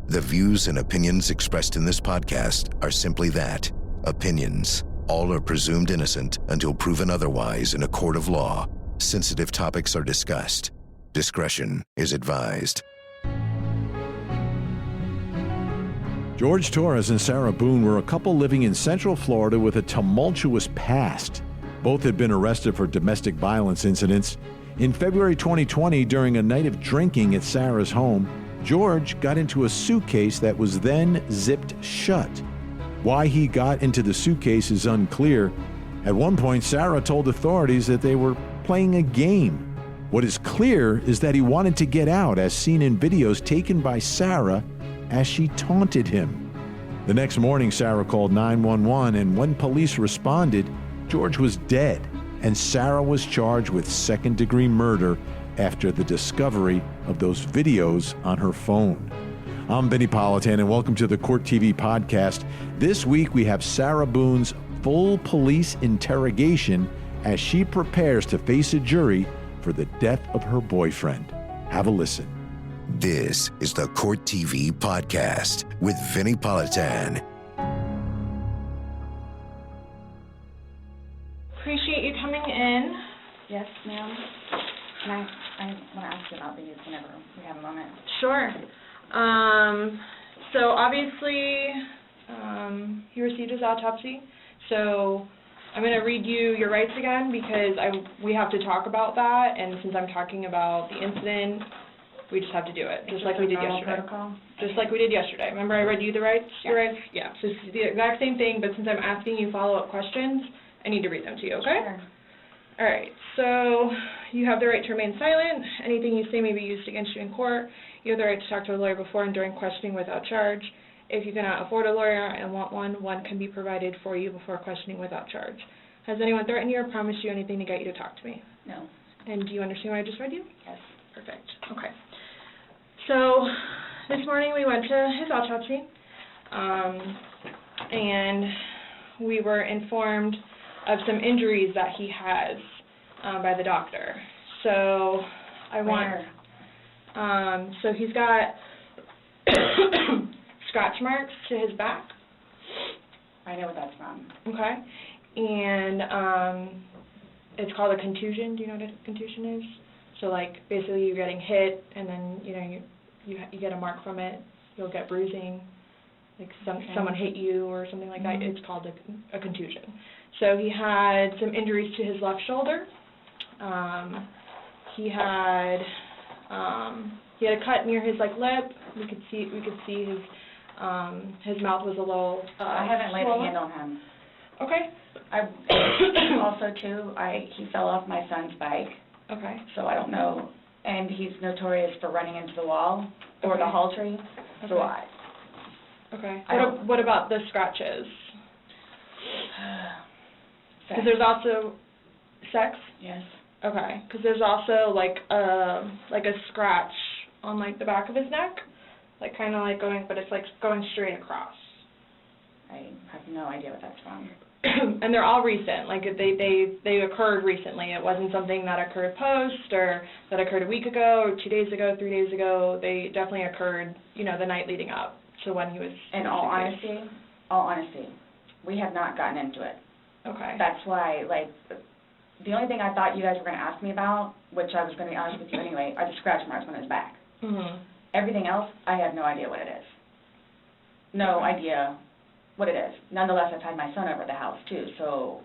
The views and opinions expressed in this podcast are simply that, opinions. All are presumed innocent until proven otherwise in a court of law. Sensitive topics are discussed. Discretion is advised. George Torres and Sarah Boone were a couple living in Central Florida with a tumultuous past. Both had been arrested for domestic violence incidents. In February 2020, during a night of drinking at Sarah's home, George got into a suitcase that was then zipped shut. Why he got into the suitcase is unclear. At one point, Sarah told authorities that they were playing a game. What is clear is that he wanted to get out, as seen in videos taken by Sarah as she taunted him. The next morning, Sarah called 911, and when police responded, George was dead, and Sarah was charged with second-degree murder after the discovery of those videos on her phone. I'm Vinny Politan, and welcome to the Court TV podcast. This week, we have Sarah Boone's full police interrogation as she prepares to face a jury for the death of her boyfriend. Have a listen. This is the Court TV podcast with Vinny Politan. Appreciate you coming in. Yes, ma'am. And I want to ask you about these whenever we have a moment. Sure. So obviously, he received his autopsy. So I'm going to read you your rights again because we have to talk about that. And since I'm talking about the incident, we just have to do it, just like we did yesterday. Protocol? Just like we did yesterday. Remember I read you the rights? Yes. Your rights? Yeah. So it's the exact same thing, but since I'm asking you follow-up questions, I need to read them to you, okay? Sure. All right. So you have the right to remain silent. Anything you say may be used against you in court. You have the right to talk to a lawyer before and during questioning without charge. If you cannot afford a lawyer and want one can be provided for you before questioning without charge. Has anyone threatened you or promised you anything to get you to talk to me? No. And do you understand what I just read you? Yes. Perfect. Okay. So this morning we went to his autopsy, and we were informed of some injuries that he has by the doctor. So so he's got scratch marks to his back. I know what that's from. Okay. And it's called a contusion. Do you know what a contusion is? So like basically you're getting hit and then you get a mark from it. You'll get bruising. Like someone hit you or something like that. It's called a contusion. So he had some injuries to his left shoulder. He had a cut near his lip. We could see his mouth was a little I haven't laid swollen. a hand on him. Okay. Also too, he fell off my son's bike. Okay. So I don't know, and he's notorious for running into the wall or the hall tree. Okay. So Okay. What about the scratches? Because Sex. there's also sex. Yes. Okay. Because there's also like a scratch on the back of his neck, kind of but it's going straight across. I have no idea what that's from. And they're all recent. They occurred recently. It wasn't something that occurred post or that occurred a week ago or 2 days ago, 3 days ago. They definitely occurred, the night leading up to when he was. In all honesty, we have not gotten into it. Okay. That's why, the only thing I thought you guys were going to ask me about, which I was going to be honest with you anyway, are the scratch marks on his back. Mhm. Everything else, I have no idea what it is. No idea what it is. Nonetheless, I've had my son over at the house, too, so.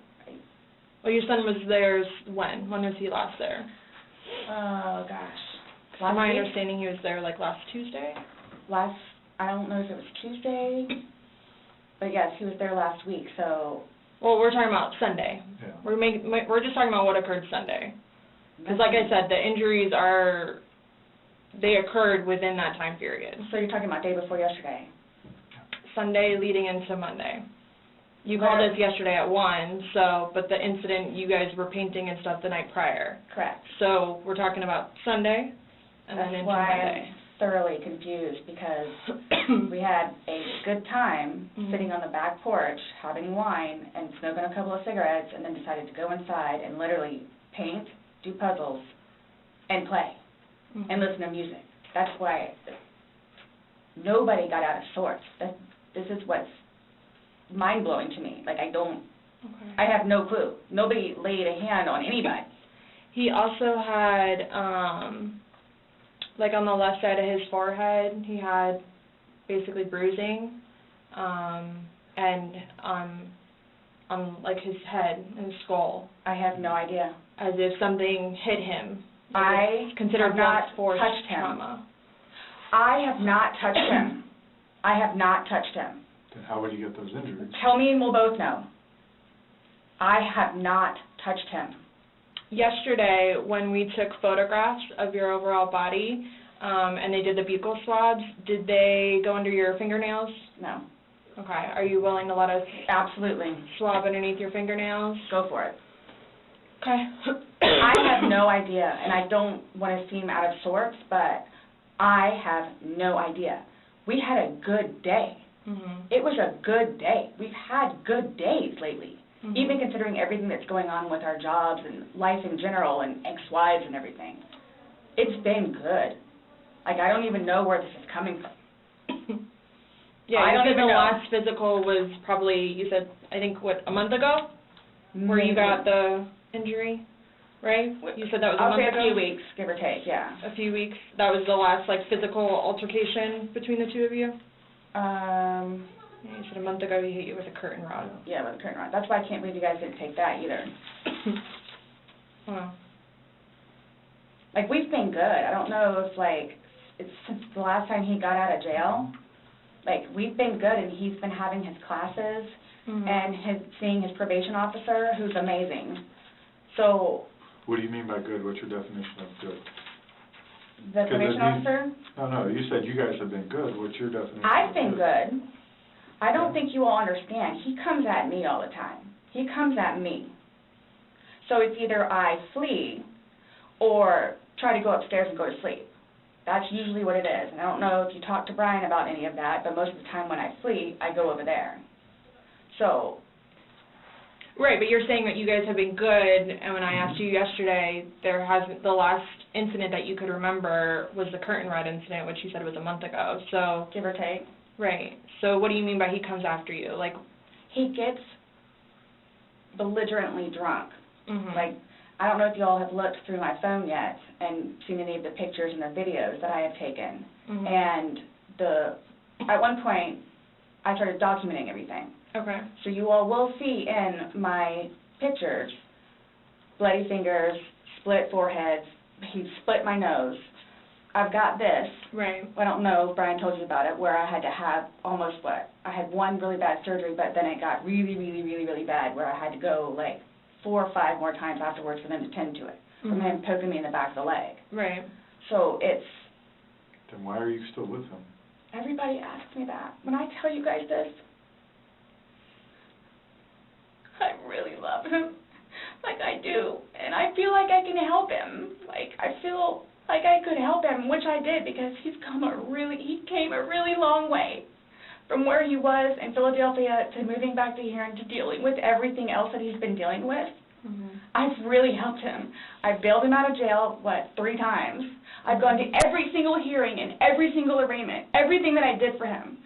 Well, your son was there when? When was he last there? Oh, gosh. From my understanding, he was there, last Tuesday? I don't know if it was Tuesday, but yes, he was there last week, so. Well, we're talking about Sunday. Yeah. We're just talking about what occurred Sunday. Because like I said, the injuries they occurred within that time period. So you're talking about day before yesterday? Sunday leading into Monday. You called us yesterday at 1, but the incident, you guys were painting and stuff the night prior. Correct. So we're talking about Sunday and then into Monday. I'm thoroughly confused because we had a good time sitting on the back porch having wine and smoking a couple of cigarettes and then decided to go inside and literally paint, do puzzles, and play and listen to music. That's why nobody got out of sorts. This is what's mind-blowing to me. Like, I have no clue. Nobody laid a hand on anybody. He also had, like on the left side of his forehead, he had basically bruising, and on like his head and his skull. I have no idea. As if something hit him. I considered have not force touched him. trauma. I have not touched him. I have not touched him. Then how would you get those injuries? Tell me and we'll both know. I have not touched him. Yesterday, when we took photographs of your overall body, and they did the buccal swabs, did they go under your fingernails? No. Okay. Are you willing to let us Absolutely. swab underneath your fingernails? Go for it. Okay. I have no idea, and I don't want to seem out of sorts, but I have no idea. We had a good day. Mhm. It was a good day. We've had good days lately, Mhm. even considering everything that's going on with our jobs and life in general and ex-wives and everything. It's been good. Like, I don't even know where this is coming from. Yeah, I you don't said even the know. last physical was probably, you said, I think, what, a month ago? Where you got the injury, right? You said that was a I'll month say ago? a few weeks, give or take, yeah. A few weeks. That was the last, like, physical altercation between the two of you? Yeah, you said a month ago he hit you with a curtain rod. Yeah, with a curtain rod. That's why I can't believe you guys didn't take that either. Wow. Like, we've been good. I don't know if, like, it's since the last time he got out of jail. Like, we've been good, and he's been having his classes Mhm. and seeing his probation officer, who's amazing. So, What do you mean by good? What's your definition of good? the probation officer, No, you said you guys have been good. What's your definition I've of been good. I don't think you all understand. He comes at me all the time. He comes at me. So it's either I flee or try to go upstairs and go to sleep. That's usually what it is. And I don't know if you talked to Brian about any of that, but most of the time when I flee, I go over there. So, Right, but you're saying that you guys have been good, and when I asked you yesterday, there hasn't, the last incident that you could remember was the curtain rod incident, which you said was a month ago, so. give or take. Right, so what do you mean by he comes after you, like? He gets belligerently drunk. Mhm. Like, I don't know if you all have looked through my phone yet and seen any of the pictures and the videos that I have taken. Mhm. And at one point, I started documenting everything. Okay. So you all will see in my pictures, bloody fingers, split foreheads, he split my nose. I've got this. Right. I don't know if Brian told you about it, where I had to have I had one really bad surgery, but then it got really, really, really, really bad, where I had to go like 4 or 5 more times afterwards for them to tend to it, from Mhm. him poking me in the back of the leg. Right. So it's, Then why are you still with him? everybody asks me that. When I tell you guys this, I really love him, like I do, and I feel like I can help him. Like, I feel like I could help him, which I did, because he came a really long way from where he was in Philadelphia to moving back to here and to dealing with everything else that he's been dealing with. Mhm. I've really helped him. I've bailed him out of jail, 3 times. I've gone to every single hearing and every single arraignment, everything that I did for him.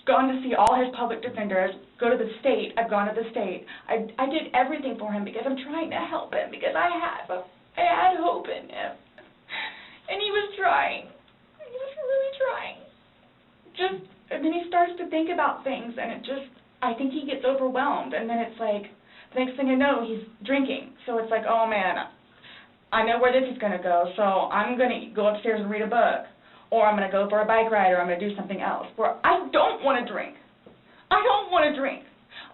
Gone to see all his public defenders, go to the state. I've gone to the state. I did everything for him because I'm trying to help him, because I had hope in him. And he was trying. He was really trying. And then he starts to think about things, and I think he gets overwhelmed, and then it's like, the next thing I know, he's drinking. So it's like, oh man, I know where this is going to go, so I'm going to go upstairs and read a book, or I'm going to go for a bike ride, or I'm going to do something else, where I don't want to drink. I don't want to drink.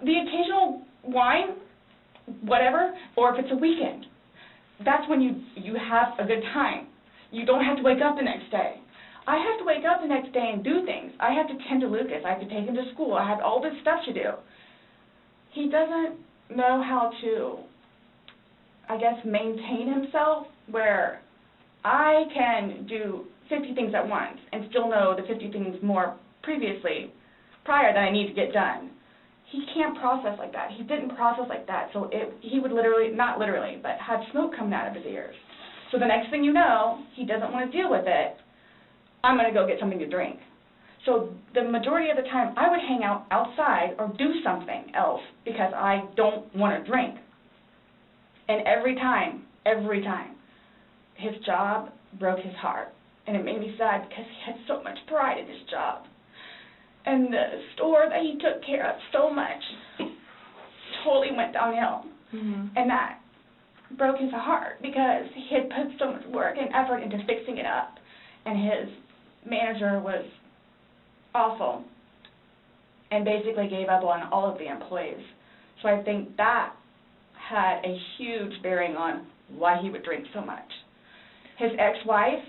The occasional wine, whatever, or if it's a weekend, that's when you have a good time. You don't have to wake up the next day. I have to wake up the next day and do things. I have to tend to Lucas. I have to take him to school. I have all this stuff to do. He doesn't know how to, I guess, maintain himself, where I can do 50 things at once and still know the 50 things more prior that I need to get done. He can't process like that. He didn't process like that, so he would literally, not literally, but have smoke coming out of his ears. So the next thing you know, he doesn't want to deal with it. I'm going to go get something to drink. So the majority of the time, I would hang out outside or do something else because I don't want to drink. And every time, his job broke his heart. And it made me sad because he had so much pride in his job. And the store that he took care of so much totally went downhill. Mm-hmm. And that broke his heart because he had put so much work and effort into fixing it up. And his manager was awful and basically gave up on all of the employees. So I think that had a huge bearing on why he would drink so much. His ex-wife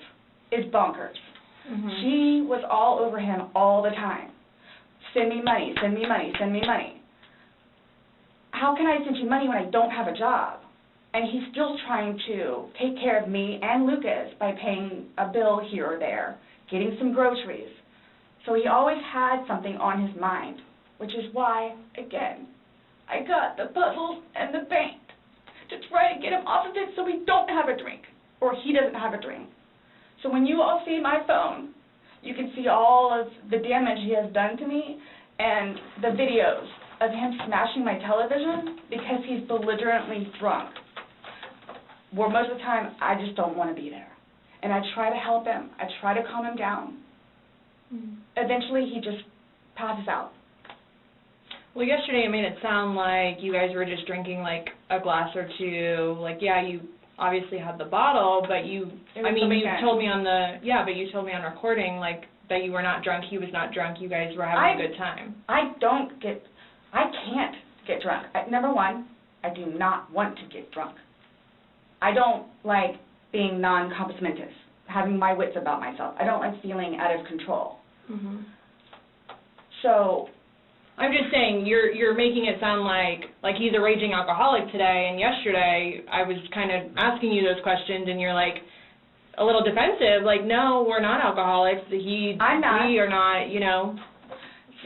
is bonkers. Mm-hmm. She was all over him all the time. Send me money, send me money, send me money. How can I send you money when I don't have a job? And he's still trying to take care of me and Lucas by paying a bill here or there, getting some groceries. So he always had something on his mind, which is why, again, I got the puzzles and the paint to try to get him off of it so we don't have a drink, or he doesn't have a drink. So when you all see my phone, you can see all of the damage he has done to me and the videos of him smashing my television because he's belligerently drunk. Where most of the time, I just don't want to be there. And I try to help him. I try to calm him down. Mm-hmm. Eventually, he just passes out. Well, yesterday it made it sound like you guys were just drinking like a glass or two. Like, yeah, you obviously had the bottle, but you told me on recording like that you were not drunk, he was not drunk, you guys were having a good time. I can't get drunk. Number one, I do not want to get drunk. I don't like being non-compos mentis, having my wits about myself. I don't like feeling out of control. Mm-hmm. So I'm just saying you're making it sound like he's a raging alcoholic today, and yesterday I was kind of asking you those questions, and you're like a little defensive, like, no, we're not alcoholics. I'm not. We are not, you know.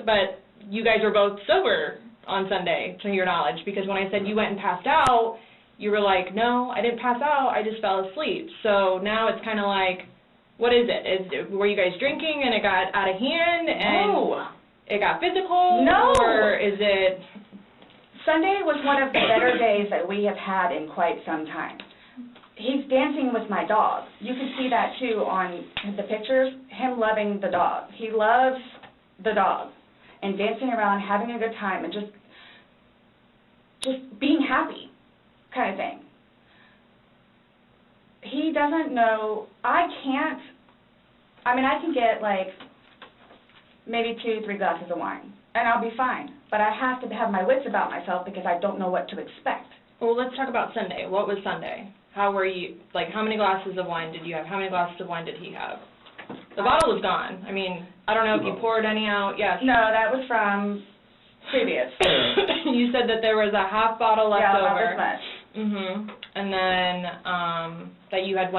But you guys were both sober on Sunday, to your knowledge, because when I said you went and passed out, you were like, no, I didn't pass out, I just fell asleep. So now it's kind of like, what is it? Were you guys drinking and it got out of hand and no. It got physical? No. Or is it? Sunday was one of the better days that we have had in quite some time. He's dancing with my dog. You can see that too on the pictures, him loving the dog. He loves the dog and dancing around, having a good time, and just being happy kind of thing. He doesn't know, I can get like maybe 2-3 glasses of wine, and I'll be fine. But I have to have my wits about myself because I don't know what to expect. Well, let's talk about Sunday. What was Sunday? How were you, like, how many glasses of wine did you have? How many glasses of wine did he have? The bottle was gone. I mean, I don't know if you poured any out. Yes. No, that was from previous. You said that there was a half bottle left over. Yeah, about this much. Mhm. And then that you had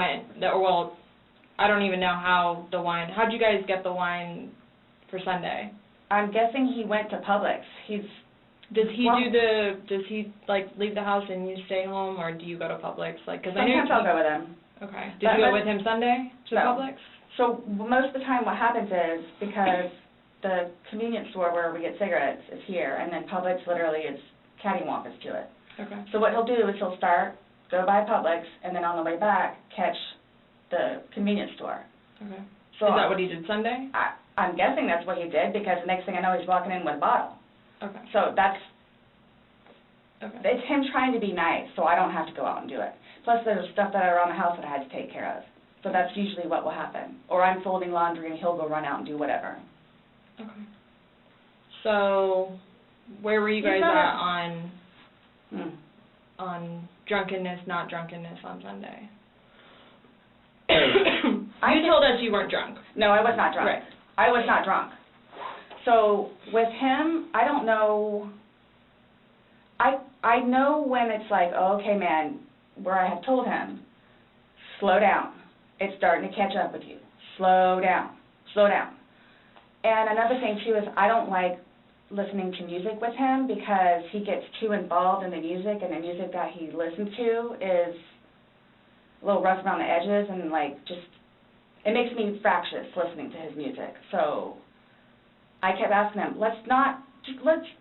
I don't even know how the wine. How'd you guys get the wine for Sunday? I'm guessing he went to Publix. Does he leave the house and you stay home, or do you go to Publix? Sometimes I'll go with him. Okay. Did you go with him Sunday to Publix? So most of the time what happens is, because the convenience store where we get cigarettes is here, and then Publix literally is cattywampus to it. Okay. So what he'll do is he'll go by Publix, and then on the way back catch the convenience store. Okay. So is that what he did Sunday? I'm guessing that's what he did, because the next thing I know he's walking in with a bottle. Okay. So Okay. it's him trying to be nice, so I don't have to go out and do it. Plus there's stuff that are around the house that I had to take care of. So that's usually what will happen. Or I'm folding laundry and he'll go run out and do whatever. Okay. So where were you guys at on drunkenness, not drunkenness on Sunday? You told us you weren't drunk. No, I was not drunk. Right. I was not drunk. So with him, I don't know. I know when it's like, oh, okay, man, where I have told him, slow down. It's starting to catch up with you. Slow down. Slow down. And another thing, too, is I don't like listening to music with him because he gets too involved in the music, and the music that he listens to is a little rough around the edges, and it makes me fractious listening to his music. So I kept asking him, let's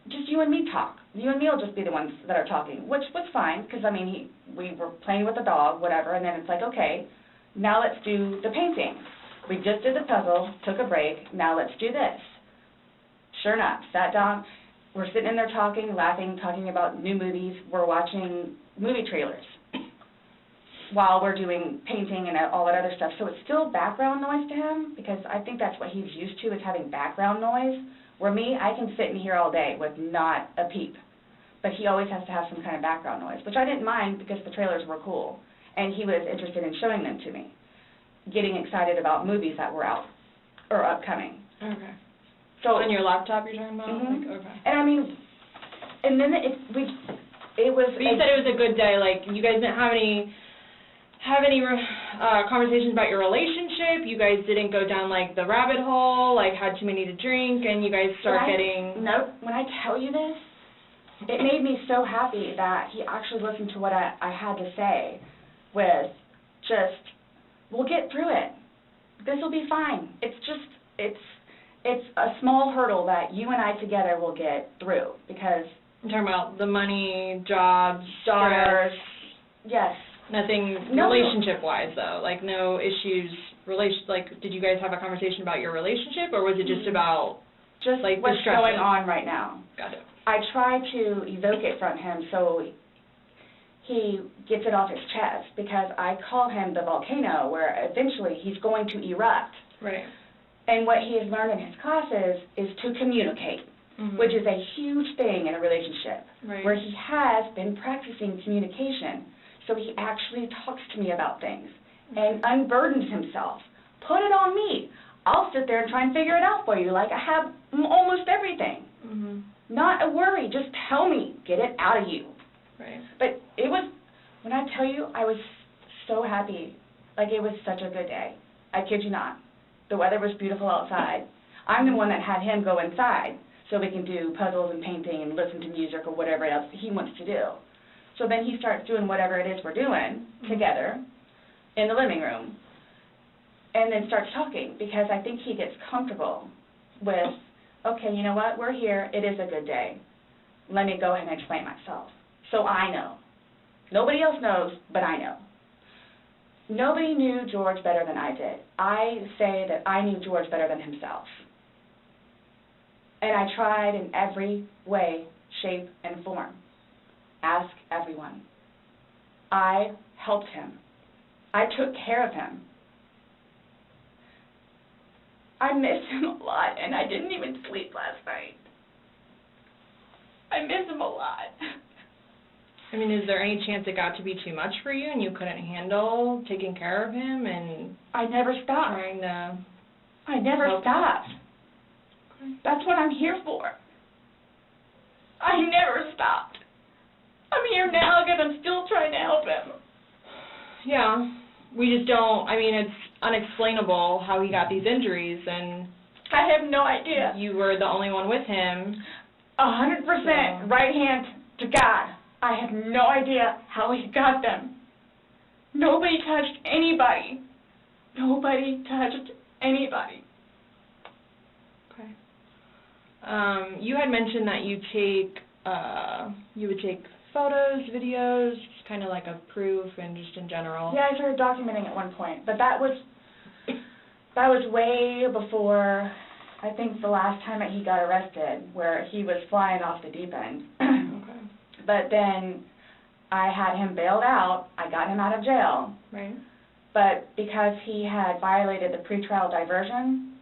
just you and me talk. You and me will just be the ones that are talking, which was fine, because, I mean, we were playing with the dog, whatever, and then it's like, okay, now let's do the painting. We just did the puzzle, took a break, now let's do this. Sure enough, sat down, we're sitting in there talking, laughing, talking about new movies, we're watching movie trailers while we're doing painting and all that other stuff. So it's still background noise to him, because I think that's what he's used to, is having background noise. Where me, I can sit in here all day with not a peep. But he always has to have some kind of background noise, which I didn't mind because the trailers were cool. And he was interested in showing them to me, getting excited about movies that were out or upcoming. Okay. So on your laptop you're talking about? Mm-hmm. Like, okay. And I mean, and then it was... But you said it was a good day, like you guys didn't have any conversations about your relationship? You guys didn't go down, like, the rabbit hole, like, had too many to drink, and you guys start getting... No, when I tell you this, it made me so happy that he actually listened to what I had to say with just, we'll get through it. This will be fine. It's just, it's a small hurdle that you and I together will get through, because... I'm talking about the money, jobs, daughters, stress. Yes. Nothing No. relationship-wise, though? Like, no issues, like, did you guys have a conversation about your relationship, or was it just about, just like, what's the stresses? going on right now. Got it. I try to evoke it from him so he gets it off his chest, because I call him the volcano, where eventually he's going to erupt. Right. And what he has learned in his classes is to communicate, which is a huge thing in a relationship, where he has been practicing communication. So he actually talks to me about things and unburdens himself. Put it on me. I'll sit there and try and figure it out for you, like I have almost everything. Not a worry. Just tell me. Get it out of you. Right. But it was, when I tell you, I was so happy. Like, it was such a good day. I kid you not. The weather was beautiful outside. I'm the one that had him go inside so we can do puzzles and painting and listen to music or whatever else he wants to do. So then he starts doing whatever it is we're doing together in the living room, and then starts talking, because I think he gets comfortable with, okay, you know what, we're here, it is a good day. Let me go ahead and explain myself. So I know. Nobody else knows, but I know. Nobody knew George better than I did. I say that I knew George better than himself. And I tried in every way, shape, and form. Ask everyone. I helped him. I took care of him. I miss him a lot, and I didn't even sleep last night. I miss him a lot. I mean, is there any chance it got to be too much for you and you couldn't handle taking care of him and I never stopped. trying to... I never help stopped. Okay. That's what I'm here for. I never stopped. I'm here now because I'm still trying to help him. Yeah, we just don't, I mean, it's unexplainable how he got these injuries, and I have no idea. you were the only one with him. 100% right hand to God. I have no idea how he got them. Nobody touched anybody. Nobody touched anybody. Okay. You had mentioned that you would take photos, videos, just kind of like a proof and just in general. Yeah, I started documenting at one point, but that was way before, I think, the last time that he got arrested, where he was flying off the deep end. Okay. But then I had him bailed out. I got him out of jail. Right. But because he had violated the pretrial diversion,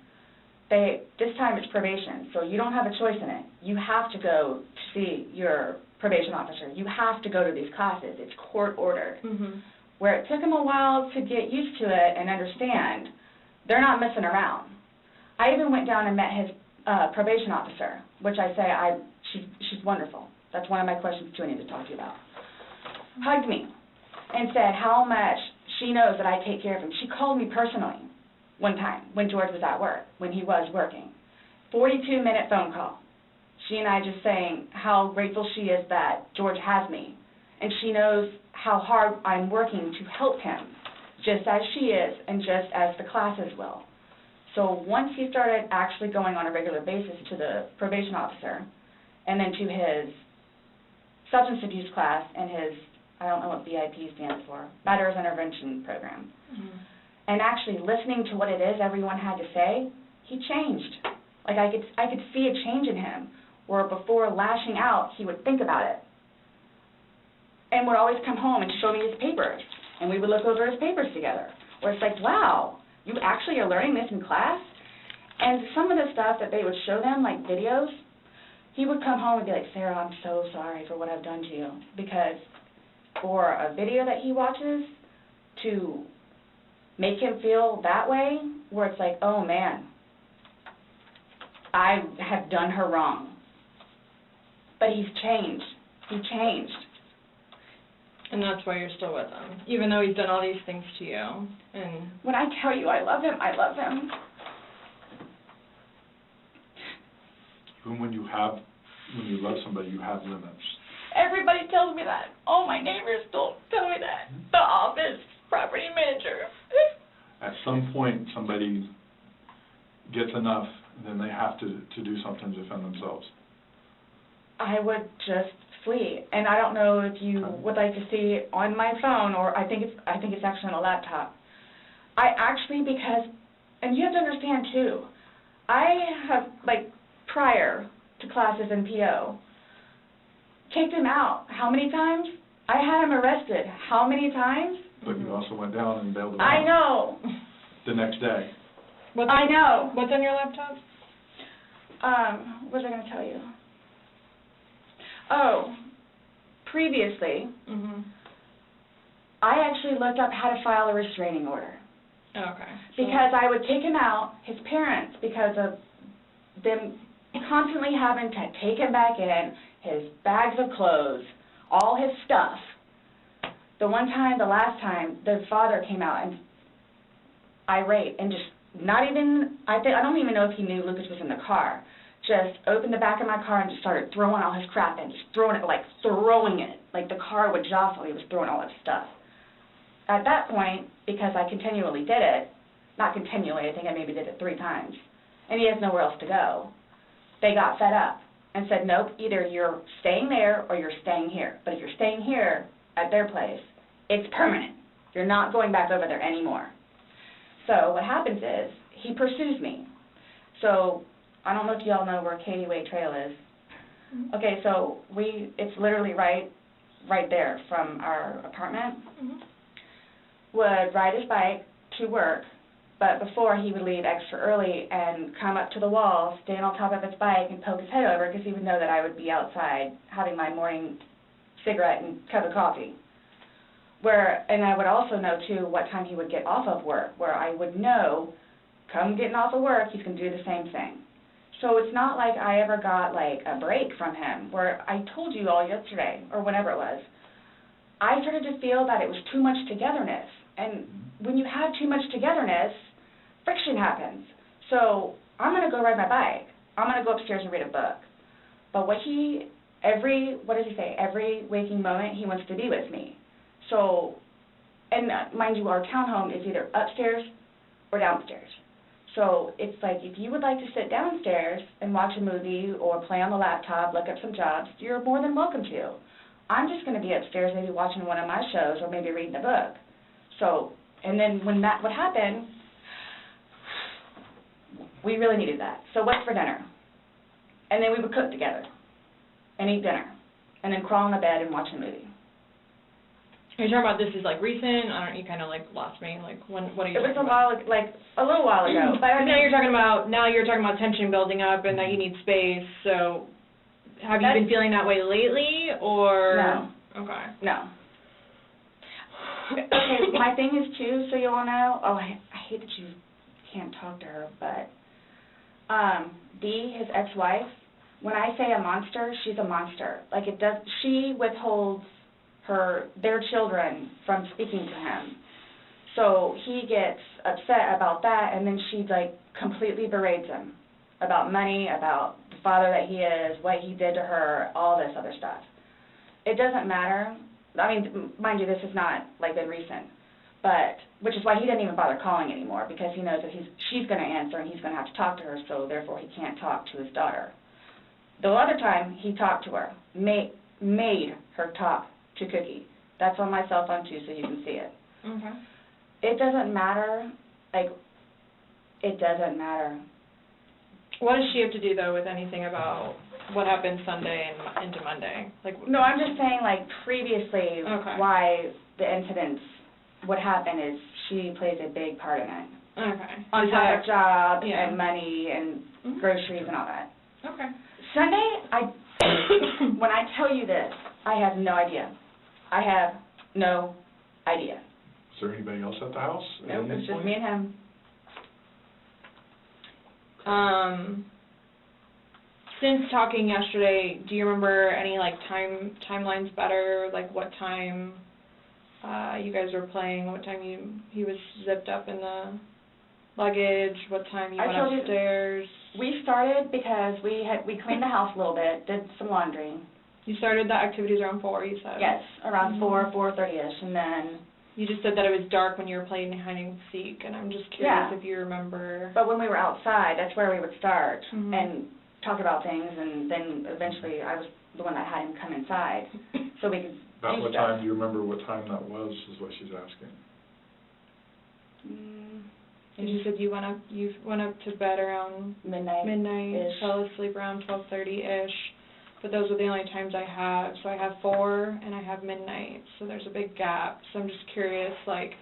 this time it's probation, so you don't have a choice in it. You have to go to see your probation officer. You have to go to these classes. It's court-ordered. Where it took him a while to get used to it and understand, they're not messing around. I even went down and met his probation officer, which I say she's wonderful. That's one of my questions, too, I need to talk to you about. Hugged me and said how much she knows that I take care of him. She called me personally one time when George was at work, when he was working. 42-minute phone call. She and I just saying how grateful she is that George has me. And she knows how hard I'm working to help him, just as she is and just as the classes will. So once he started actually going on a regular basis to the probation officer, and then to his substance abuse class and his, I don't know what BIP stands for, Matters Intervention Program, and actually listening to what it is everyone had to say, he changed. Like I could see a change in him, where before lashing out, he would think about it. And would always come home and show me his papers, and we would look over his papers together, where it's like, wow, you actually are learning this in class? And some of the stuff that they would show them, like videos, he would come home and be like, Sarah, I'm so sorry for what I've done to you. Because for a video that he watches to make him feel that way, where it's like, oh man, I have done her wrong. But he's changed. He changed. And that's why you're still with him, even though he's done all these things to you. And when I tell you I love him, I love him. Even when you love somebody, you have limits. Everybody tells me that. All my neighbors don't tell me that. The office, property manager. At some point, somebody gets enough, then they have to do something to defend themselves. I would just flee, and I don't know if you would like to see it on my phone, or I think it's actually on a laptop. I actually, because, and you have to understand too, I have, like, prior to classes in PO, kicked him out. How many times? I had him arrested. How many times? But you also went down and bailed him out. I know. The next day. I know. What's on your laptop? What was I going to tell you? Oh, previously, I actually looked up how to file a restraining order. Okay. Because I would kick him out, his parents, because of them constantly having to take him back in, his bags of clothes, all his stuff. The last time, the father came out and irate and just not even, I don't even know if he knew Lucas was in the car, just opened the back of my car and just started throwing all his crap in, just throwing it, like the car would jostle, he was throwing all his stuff. At that point, because I continually did it, not continually, I think I maybe did it 3 times, and he has nowhere else to go, they got fed up and said, nope, either you're staying there or you're staying here. But if you're staying here at their place, it's permanent. You're not going back over there anymore. So what happens is, he pursues me. So I don't know if you all know where Katie Way Trail is. Okay, so it's literally right there from our apartment. Would ride his bike to work, but before he would leave extra early and come up to the wall, stand on top of his bike and poke his head over because he would know that I would be outside having my morning cigarette and cup of coffee. And I would also know, too, what time he would get off of work, where I would know, come getting off of work, he's going to do the same thing. So it's not like I ever got, like, a break from him, where I told you all yesterday, or whenever it was, I started to feel that it was too much togetherness. And when you have too much togetherness, friction happens. So I'm going to go ride my bike. I'm going to go upstairs and read a book. But every waking moment, he wants to be with me. So, and mind you, our townhome is either upstairs or downstairs. So it's like, if you would like to sit downstairs and watch a movie or play on the laptop, look up some jobs, you're more than welcome to. I'm just going to be upstairs maybe watching one of my shows or maybe reading a book. So, and then when that would happen, we really needed that. So what's for dinner? And then we would cook together and eat dinner and then crawl in the bed and watch a movie. Are you talking about this is like recent? You kind of like lost me. Like what are you talking about? It was a little while ago. But now you're talking about tension building up and that you need space. So have you been feeling that way lately or? No. Okay. No. Okay, my thing is too, so you all know, I hate that you can't talk to her, but Dee, his ex-wife, when I say a monster, she's a monster. Like she withholds their children from speaking to him. So he gets upset about that, and then she like completely berates him about money, about the father that he is, what he did to her, all this other stuff. It doesn't matter. I mean, mind you, this is not like been recent, but which is why he didn't even bother calling anymore, because he knows that she's going to answer and he's going to have to talk to her, so therefore he can't talk to his daughter. The other time he talked to her, made her talk to Cookie. That's on my cell phone too, so you can see it. Okay. It doesn't matter, like, it doesn't matter. What does she have to do, though, with anything about what happened Sunday and into Monday? Like, No, I'm just saying, like, previously, Okay. why the incidents, what happened is she plays a big part in it. Okay. On Is top that- of job yeah. and money and Mhm. groceries and all that. Okay. Sunday, when I tell you this, I have no idea. I have no idea. Is there anybody else at the house? at Nope, any it's just point? me and him. Since talking yesterday, do you remember any, like, timelines better? Like, what time you guys were playing, what time he was zipped up in the luggage, what time you I went told you- upstairs? We started because we cleaned the house a little bit, did some laundry. You started the activities around 4, you said? Yes, around Mhm. 4:30ish, and then, You just said that it was dark when you were playing hide and seek, and I'm just curious Yeah. if you remember. but when we were outside, that's where we would start Mhm. and talk about things, and then eventually I was the one that had him come inside so we could About do what stuff. time, do you remember what time that was, is what she's asking? And you said you went up to bed around Midnight. midnight, fell asleep around 12:30-ish, but those are the only times I have. So I have 4 and I have midnight, so there's a big gap. So I'm just curious, like,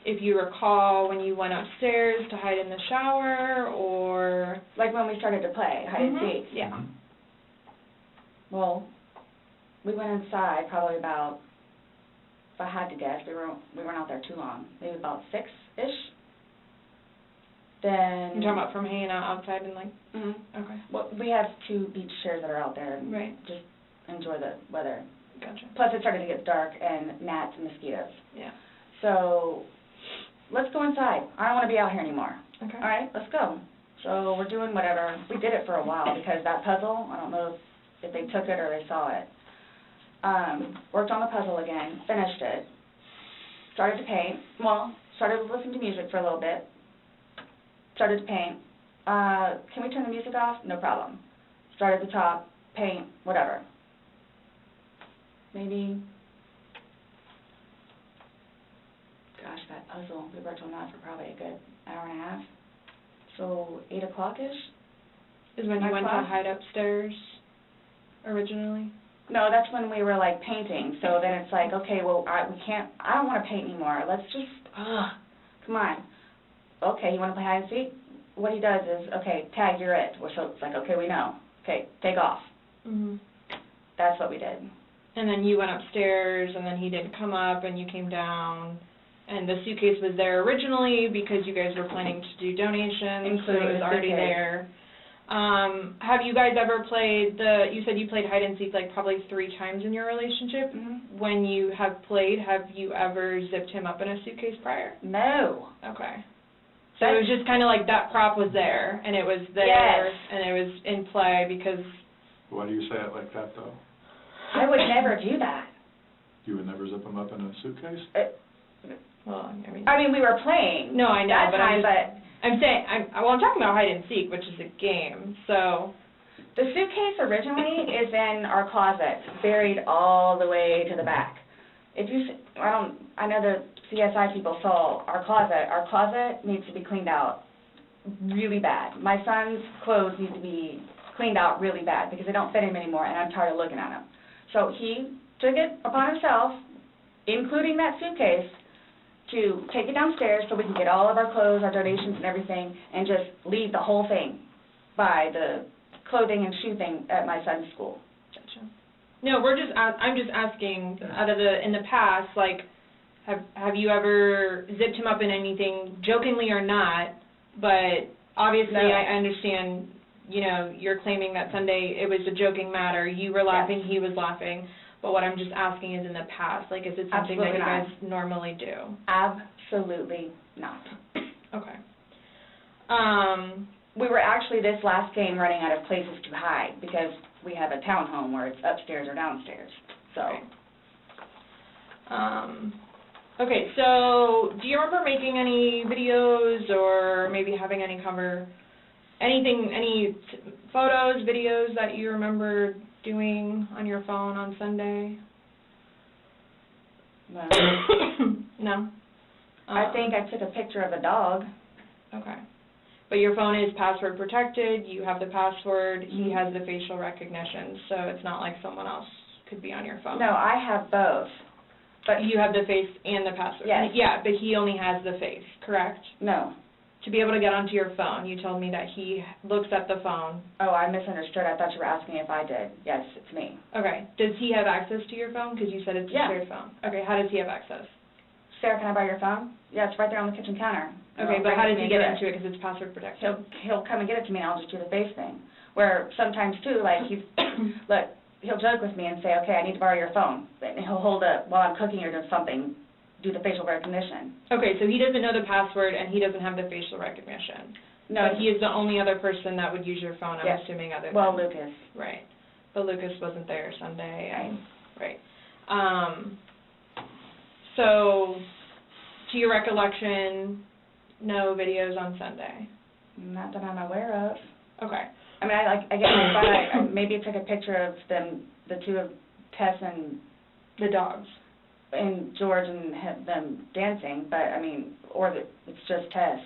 if you recall when you went upstairs to hide in the shower, or... Like when we started to play hide and Mhm. seek. Yeah. Mhm. We went inside probably about, if I had to guess, we weren't out there too long, maybe about 6-ish. Then. You're talking about from hanging out outside and, like... Mhm. Okay. Well, we have 2 beach chairs that are out there and Right. just enjoy the weather. Gotcha. Plus it started to get dark and gnats and mosquitoes. Yeah. So, let's go inside. I don't want to be out here anymore. Okay. All right, let's go. So we're doing whatever. We did it for a while because that puzzle, I don't know if they took it or they saw it. Worked on the puzzle again, finished it, started to paint. Well, started to listen to music for a little bit, started to paint. Can we turn the music off? No problem. Start at the top, paint, whatever. Maybe, gosh, that puzzle, we worked on that for probably a good hour and a half. So 8 o'clock-ish? Is when you My went to class? hide upstairs originally? No, that's when we were like painting, so then it's like, okay, well, I don't want to paint anymore, let's just, come on. Okay, you want to play hide and seek? What he does is, okay, tag, you're it. So it's like, okay, we know. Okay, take off. Mhm. That's what we did. And then you went upstairs, and then he didn't come up, and you came down, and the suitcase was there originally because you guys were planning to do donations, so Including it was the already suitcase. there. Have you guys ever played you said you played hide and seek like probably 3 times in your relationship. Mhm. When you have played, have you ever zipped him up in a suitcase prior? No. Okay. So it was just kind of like that prop was there, and it was there, Yes. and it was in play because... Why do you say it like that, though? I would never do that. You would never zip them up in a suitcase? Well, I mean, we were playing. No, I know, that but time, I'm saying, I'm talking about hide and seek, which is a game, so... The suitcase originally is in our closet, buried all the way to the back. If you, I know the CSI people saw our closet. Our closet needs to be cleaned out really bad. My son's clothes need to be cleaned out really bad because they don't fit him anymore, and I'm tired of looking at them. So he took it upon himself, including that suitcase, to take it downstairs so we can get all of our clothes, our donations and everything, and just leave the whole thing by the clothing and shoe thing at my son's school. Gotcha. No, I'm just asking, in the past, like, have you ever zipped him up in anything, jokingly or not, but obviously No. I understand, you're claiming that Sunday it was a joking matter, you were laughing, Yes. he was laughing, but what I'm just asking is in the past, like, is it something Absolutely that you not. guys normally do? Absolutely not. Okay. We were actually this last game running out of places to hide because we have a townhome where it's upstairs or downstairs. So, Okay. Okay, so do you remember making any videos or maybe having any any photos, videos that you remember doing on your phone on Sunday? No. No? I think I took a picture of a dog. Okay. But your phone is password protected, you have the password, he Mhm. has the facial recognition, so it's not like someone else could be on your phone. No, I have both. But You have the face and the password? Yes. Yeah, but he only has the face, correct? no. To be able to get onto your phone, you told me that he looks at the phone. Oh, I misunderstood. I thought you were asking if I did. Yes, it's me. Okay, does he have access to your phone? Because you said it's a Yeah. shared phone. Okay, how does he have access? Sarah, can I borrow your phone? Yeah, it's right there on the kitchen counter. Okay, but how does he get into it, because it's password protected? He'll come and get it to me, and I'll just do the face thing. Where sometimes too, like he's, look, he'll joke with me and say, okay, I need to borrow your phone. And he'll hold it while I'm cooking or doing something, do the facial recognition. Okay, so he doesn't know the password and he doesn't have the facial recognition. No. But he is the only other person that would use your phone, I'm Yes. assuming, other than... Well, Lucas. Right. But Lucas wasn't there Sunday, and... Right. So, to your recollection, no videos on Sunday? Not that I'm aware of. Okay. I mean, I get my fun. I maybe took a picture of them, the two of Tess and The dogs. George and them dancing, but I mean, it's just Tess.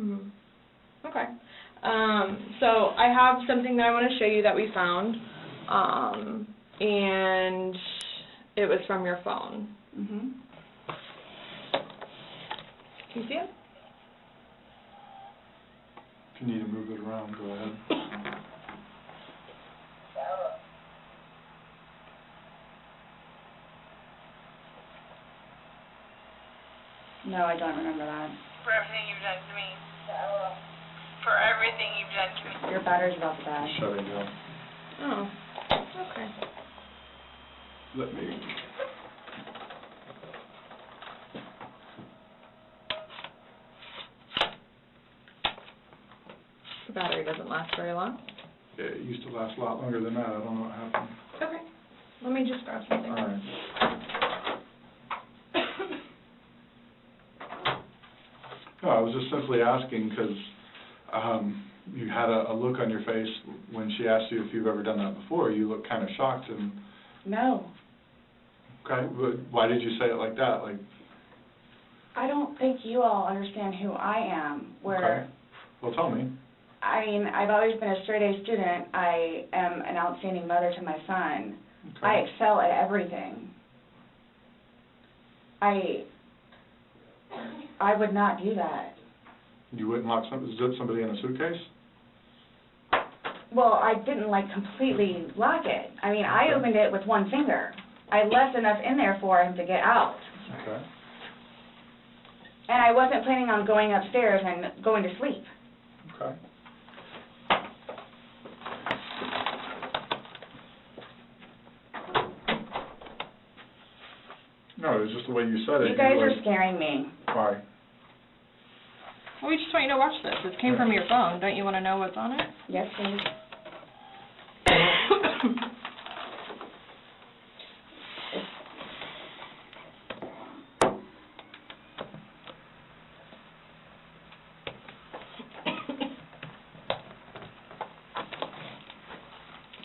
Mm-hmm. Okay. So I have something that I want to show you that we found, and it was from your phone. Mhm. Can you see it? If you need to move it around, go ahead. No, I don't remember that. For everything you've done to me. For everything you've done to me. Your battery's about to die. Shutting down. Oh, okay. Let me... The battery doesn't last very long. Yeah, it used to last a lot longer than that. I don't know what happened. Okay. Let me just grab something. All right. No, I was just simply asking because you had a look on your face when she asked you if you've ever done that before. You looked kind of shocked and... No. Okay, but why did you say it like that? Like... I don't think you all understand who I am, where... Okay. Well, tell me. I mean, I've always been a straight-A student. I am an outstanding mother to my son. Okay. I excel at everything. I would not do that. You wouldn't lock zip somebody in a suitcase? Well, I didn't, like, completely lock it. I mean, I Okay. opened it with one finger. I left enough in there for him to get out. Okay. And I wasn't planning on going upstairs and going to sleep. Okay. No, it was just the way you said it. You guys were are scaring me. Why? Well, we just want you to watch this. This came from your phone. Don't you want to know what's on it? Yes, please.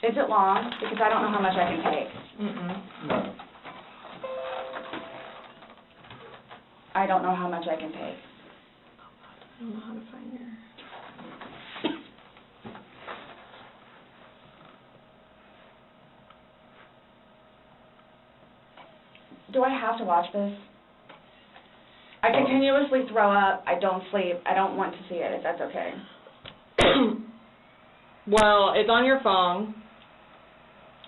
Is it long? Because I don't know how much I can take. Mm-mm. No. I don't know how much I can take. I don't know how to find your... Do I have to watch this? I continuously throw up. I don't sleep. I don't want to see it, if that's okay. Well, it's on your phone,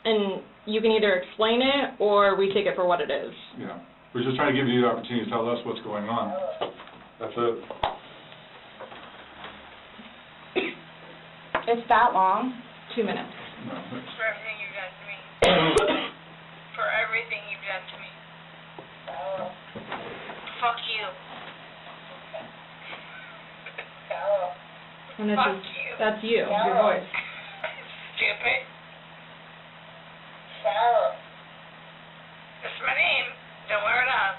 and you can either explain it or we take it for what it is. Yeah. We're just trying to give you the opportunity to tell us what's going on. That's it. It's that long? 2 minutes. No. For everything you've done to me. For everything you've done to me. Fuck you. And it's Fuck just, you. that's you, your voice. Stupid. That's my name. Don't wear it out.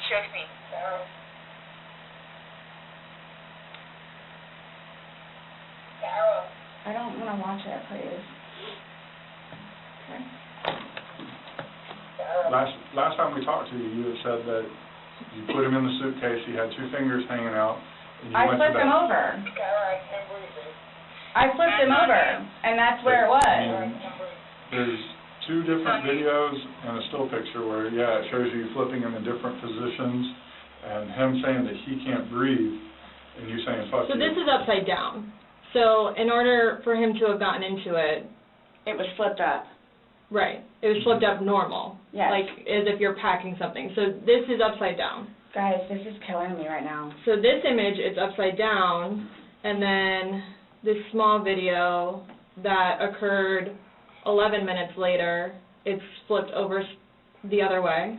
Shows me. I don't want to watch it, please. Okay. Last time we talked to you, you had said that you put him in the suitcase, he had 2 fingers hanging out, and you I went to flipped him bed. over. I flipped him over, and that's where it was. And there's 2 different videos and a still picture where, yeah, it shows you flipping him in different positions, and him saying that he can't breathe, and you saying, fuck you. So this is upside down. So in order for him to have gotten into it, It was flipped up. right, it was flipped up normal. Yes. Like as if you're packing something. So this is upside down. Guys, this is killing me right now. So this image is upside down, and then this small video that occurred 11 minutes later, it's flipped over the other way,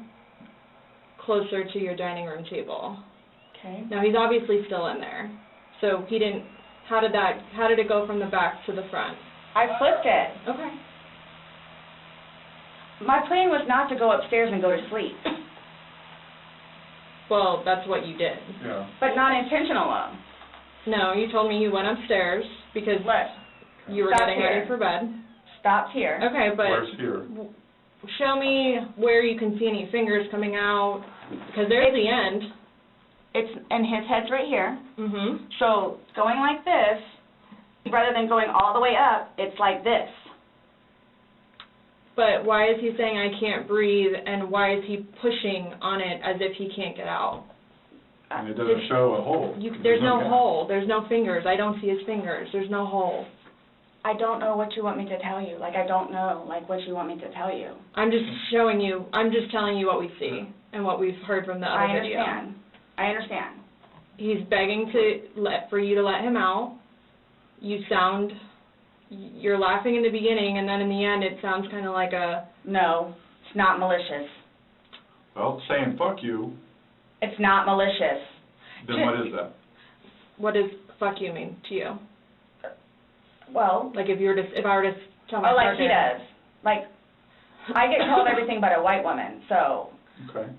closer to your dining room table. Okay. Now he's obviously still in there. So he didn't, how did it go from the back to the front? I flipped it. Okay. My plan was not to go upstairs and go to sleep, Well, that's what you did. Yeah. but not intentional. No, you told me you went upstairs because What? you were Stop getting here. ready for bed. Stopped here. Okay, but Where's here? show me where you can see any fingers coming out, because there's the end. It's, and his head's right here. Mm-hmm. So going like this, rather than going all the way up, it's like this. But why is he saying I can't breathe, and why is he pushing on it as if he can't get out? And it doesn't show a hole. There's no gap. hole. There's no fingers. I don't see his fingers. There's no hole. I don't know what you want me to tell you. Like, I don't know, like, what you want me to tell you. I'm just showing you. I'm just telling you what we see and what we've heard from the other video. I understand. He's begging for you to let him out. You're laughing in the beginning, and then in the end it sounds kind of like a... No, it's not malicious. Well, saying fuck you, It's not malicious. then what is that? What does fuck you mean to you? Well, Like if I were to tell my like he partner... does. Like, I get called everything but a white woman, so Okay.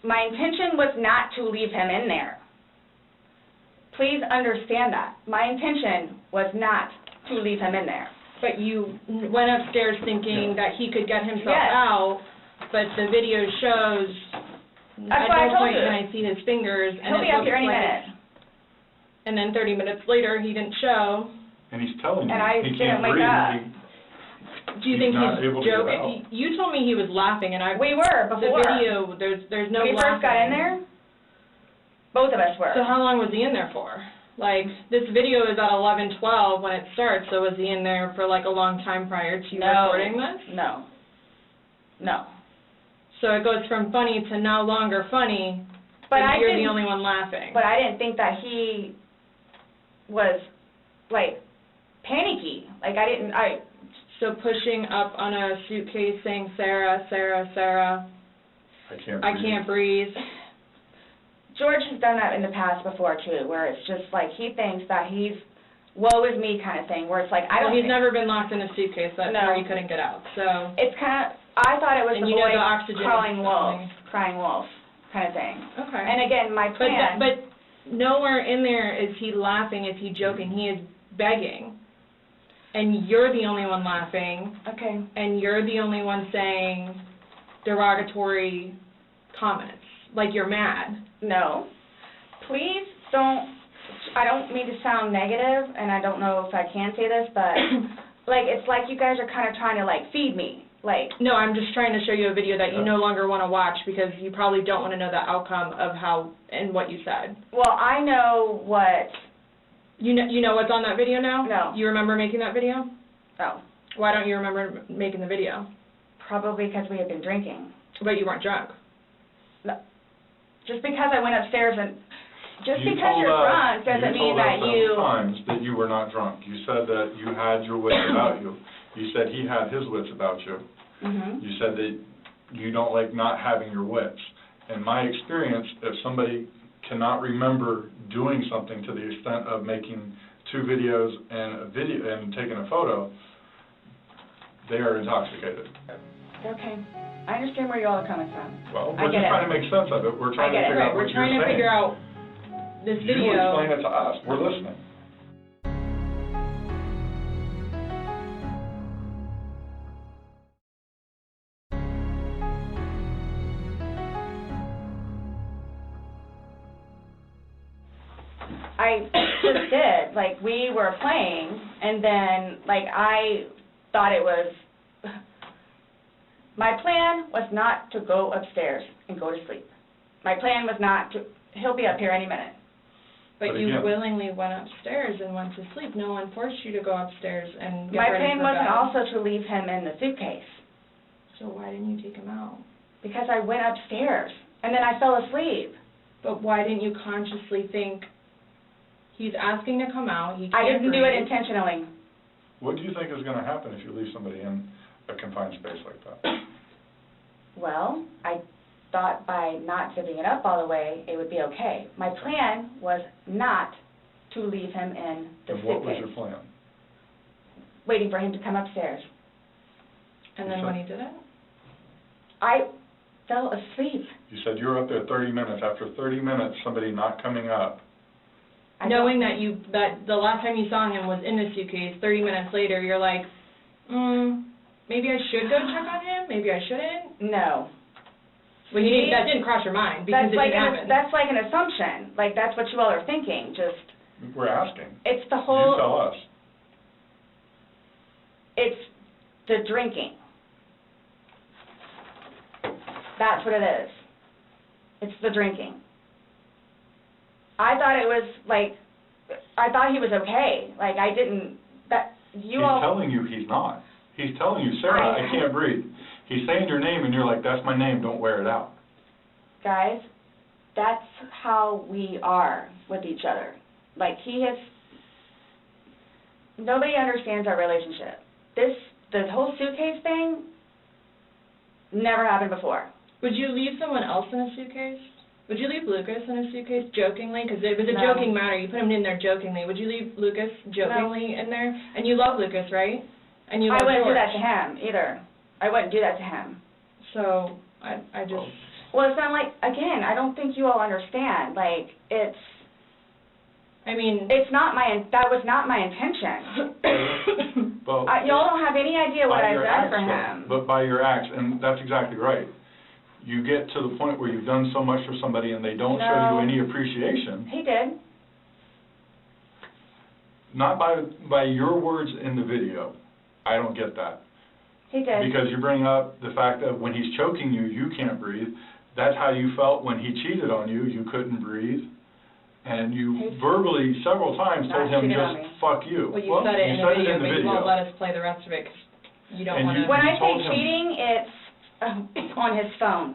my intention was not to leave him in there. Please understand that. My intention was not to leave him in there. But you went upstairs thinking that he could get himself Yes. out, but the video shows That's at what I no told point you. can I see his fingers, and He'll it be up looks here any like minute. And then 30 minutes later, he didn't show. And he's telling you And I he didn't can't wake breathe. up. Do you He's think not he's able to get joking? out. You told me he was laughing, and We were the before. video, there's no When we laughing. first got in there, both of us were. So how long was he in there for? Like, this video is at 11:12 when it starts, so was he in there for like a long time prior to you recording this? No. No. So it goes from funny to no longer funny, But and I you're the didn't- only one laughing. But I didn't think that he was, like, panicky. Like, So pushing up on a suitcase saying, Sarah, Sarah, Sarah, I can't I breathe. can't breathe. George has done that in the past before, too, where it's just like he thinks that he's woe is me kind of thing, where it's like, I don't Well, he's think- never been locked in a suitcase, that's No. where he couldn't get out, so. It's kind of, I thought it was And the you know boy the oxygen crying is wolf, coming. crying wolf kind of thing. Okay. And again, my plan. But nowhere in there is he laughing, is he joking, he is begging. And you're the only one laughing, Okay. and you're the only one saying derogatory comments, like you're mad. No. Please don't, I don't mean to sound negative, and I don't know if I can say this, but, like, it's like you guys are kind of trying to, like, feed me. Like, No, I'm just trying to show you a video that you no longer want to watch because you probably don't want to know the outcome of how and what you said. well, I know what, You know what's on that video now? No. You remember making that video? oh, Why don't you remember making the video? probably because we had been drinking. But you weren't drunk. Just because I went upstairs and, just You because told you're us- drunk doesn't mean that You told us times that you were not drunk. You said that you had your wits about you. You said he had his wits about you. Mhm. You said that you don't like not having your wits. In my experience, if somebody cannot remember doing something to the extent of making 2 videos and taking a photo, they are intoxicated. Okay. I understand where you all are coming from. Well, I we're get just it. trying to make sense of it. We're trying to get it. figure out Right, what we're you're trying to saying. figure out this You video. explain it to us. We're listening. I just did. Like, we were playing, and then, like, I thought it was... My plan was not to go upstairs and go to sleep. My plan was not to... He'll be up here any minute. But But you again- willingly went upstairs and went to sleep. No one forced you to go upstairs and get My ready plan for wasn't bed. also to leave him in the suitcase, So why didn't you take him out? because I went upstairs, and then I fell asleep. But why didn't you consciously think, he's asking to come out, he can't I didn't do it breathe. intentionally. What do you think is going to happen if you leave somebody in a confined space like that? Well, I thought by not zipping it up all the way, it would be okay. My plan was not to leave him in the And what was suitcase, your plan? waiting for him to come upstairs. And then when he didn't? I fell asleep. You said you were up there 30 minutes. After 30 minutes, somebody not coming up. Knowing that that the last time you saw him was in the suitcase, 30 minutes later, you're like, maybe I should go check on him, maybe I shouldn't? No. Well, that didn't cross your mind because That's it like didn't happen. that's like an assumption. Like, that's what you all are thinking. Just, We're asking. it's the You whole, tell us. it's the drinking. That's what it is. It's the drinking. I thought it was, like, I thought he was okay. Like, I didn't, that, you He's all... telling you he's not. He's telling you, Sarah, I can't breathe. He's saying your name, and you're like, that's my name, don't wear it out. Guys, that's how we are with each other. Like, nobody understands our relationship. The whole suitcase thing never happened before. Would you leave someone else in a suitcase? Would you leave Lucas in a suitcase jokingly? Because it was a No. joking matter. You put him in there jokingly. Would you leave Lucas jokingly in there? And you love Lucas, right? And you love I wouldn't do George. that to him, either. I wouldn't do that to him. So, I just... Well, it's not like, again, I don't think you all understand. Like, it's not that was not my intention. Well, Y'all don't have any idea what by I've your done for acts, him. But by your acts, and that's exactly right. You get to the point where you've done so much for somebody and they don't show you No. any appreciation. He did. Not by your words in the video. I don't get that. He did. Because you bring up the fact that when he's choking you, you can't breathe. That's how you felt when he cheated on you. You couldn't breathe. And you verbally, several times, Not told him cheated on just, me. fuck you. Well, you said it in you the said video, it in the but you video. won't let us play the rest of it 'cause you don't And want to... When I say told him- cheating, it's on his phone.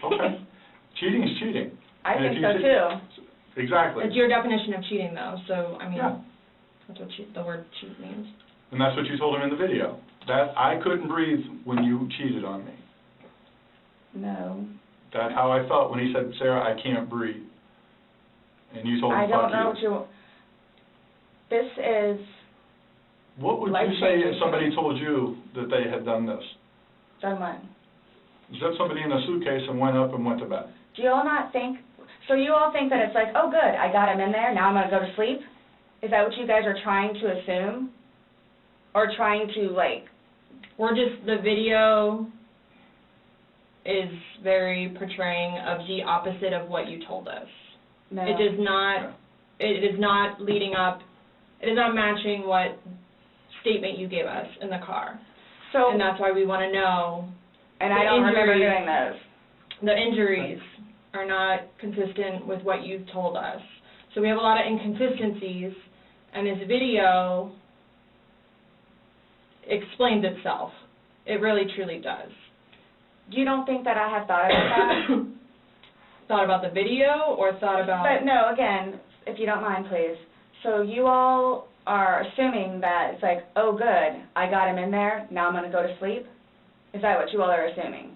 Okay. Cheating is cheating. I And if think you so, che- too. Exactly. It's your definition of cheating, though, so, I mean, Yeah. that's what the word cheat means. And that's what you told him in the video. That I couldn't breathe when you cheated on me. No. That's how I felt when he said, Sarah, I can't breathe. And you told him, I don't fuck know you. what you... This is What would you say if life-changing. somebody told you that they had done this? done what? Zip somebody in a suitcase and went up and went to bed. Do you all not think... So you all think that it's like, oh, good, I got him in there, now I'm going to go to sleep? Is that what you guys are trying to assume? Or trying to, like... The video is very portraying of the opposite of what you told us. No. It does not, it is not leading up, it is not matching what statement you gave us in the car. So... And that's why we want to know. And the I don't remember injuries. doing those. The injuries are not consistent with what you told us. So we have a lot of inconsistencies, and this video explains itself. It really, truly does. You don't think that I have thought about that? Thought about the video, or thought about... But no, again, if you don't mind, please. So you all are assuming that it's like, oh, good, I got him in there, now I'm going to go to sleep? Is that what you all are assuming?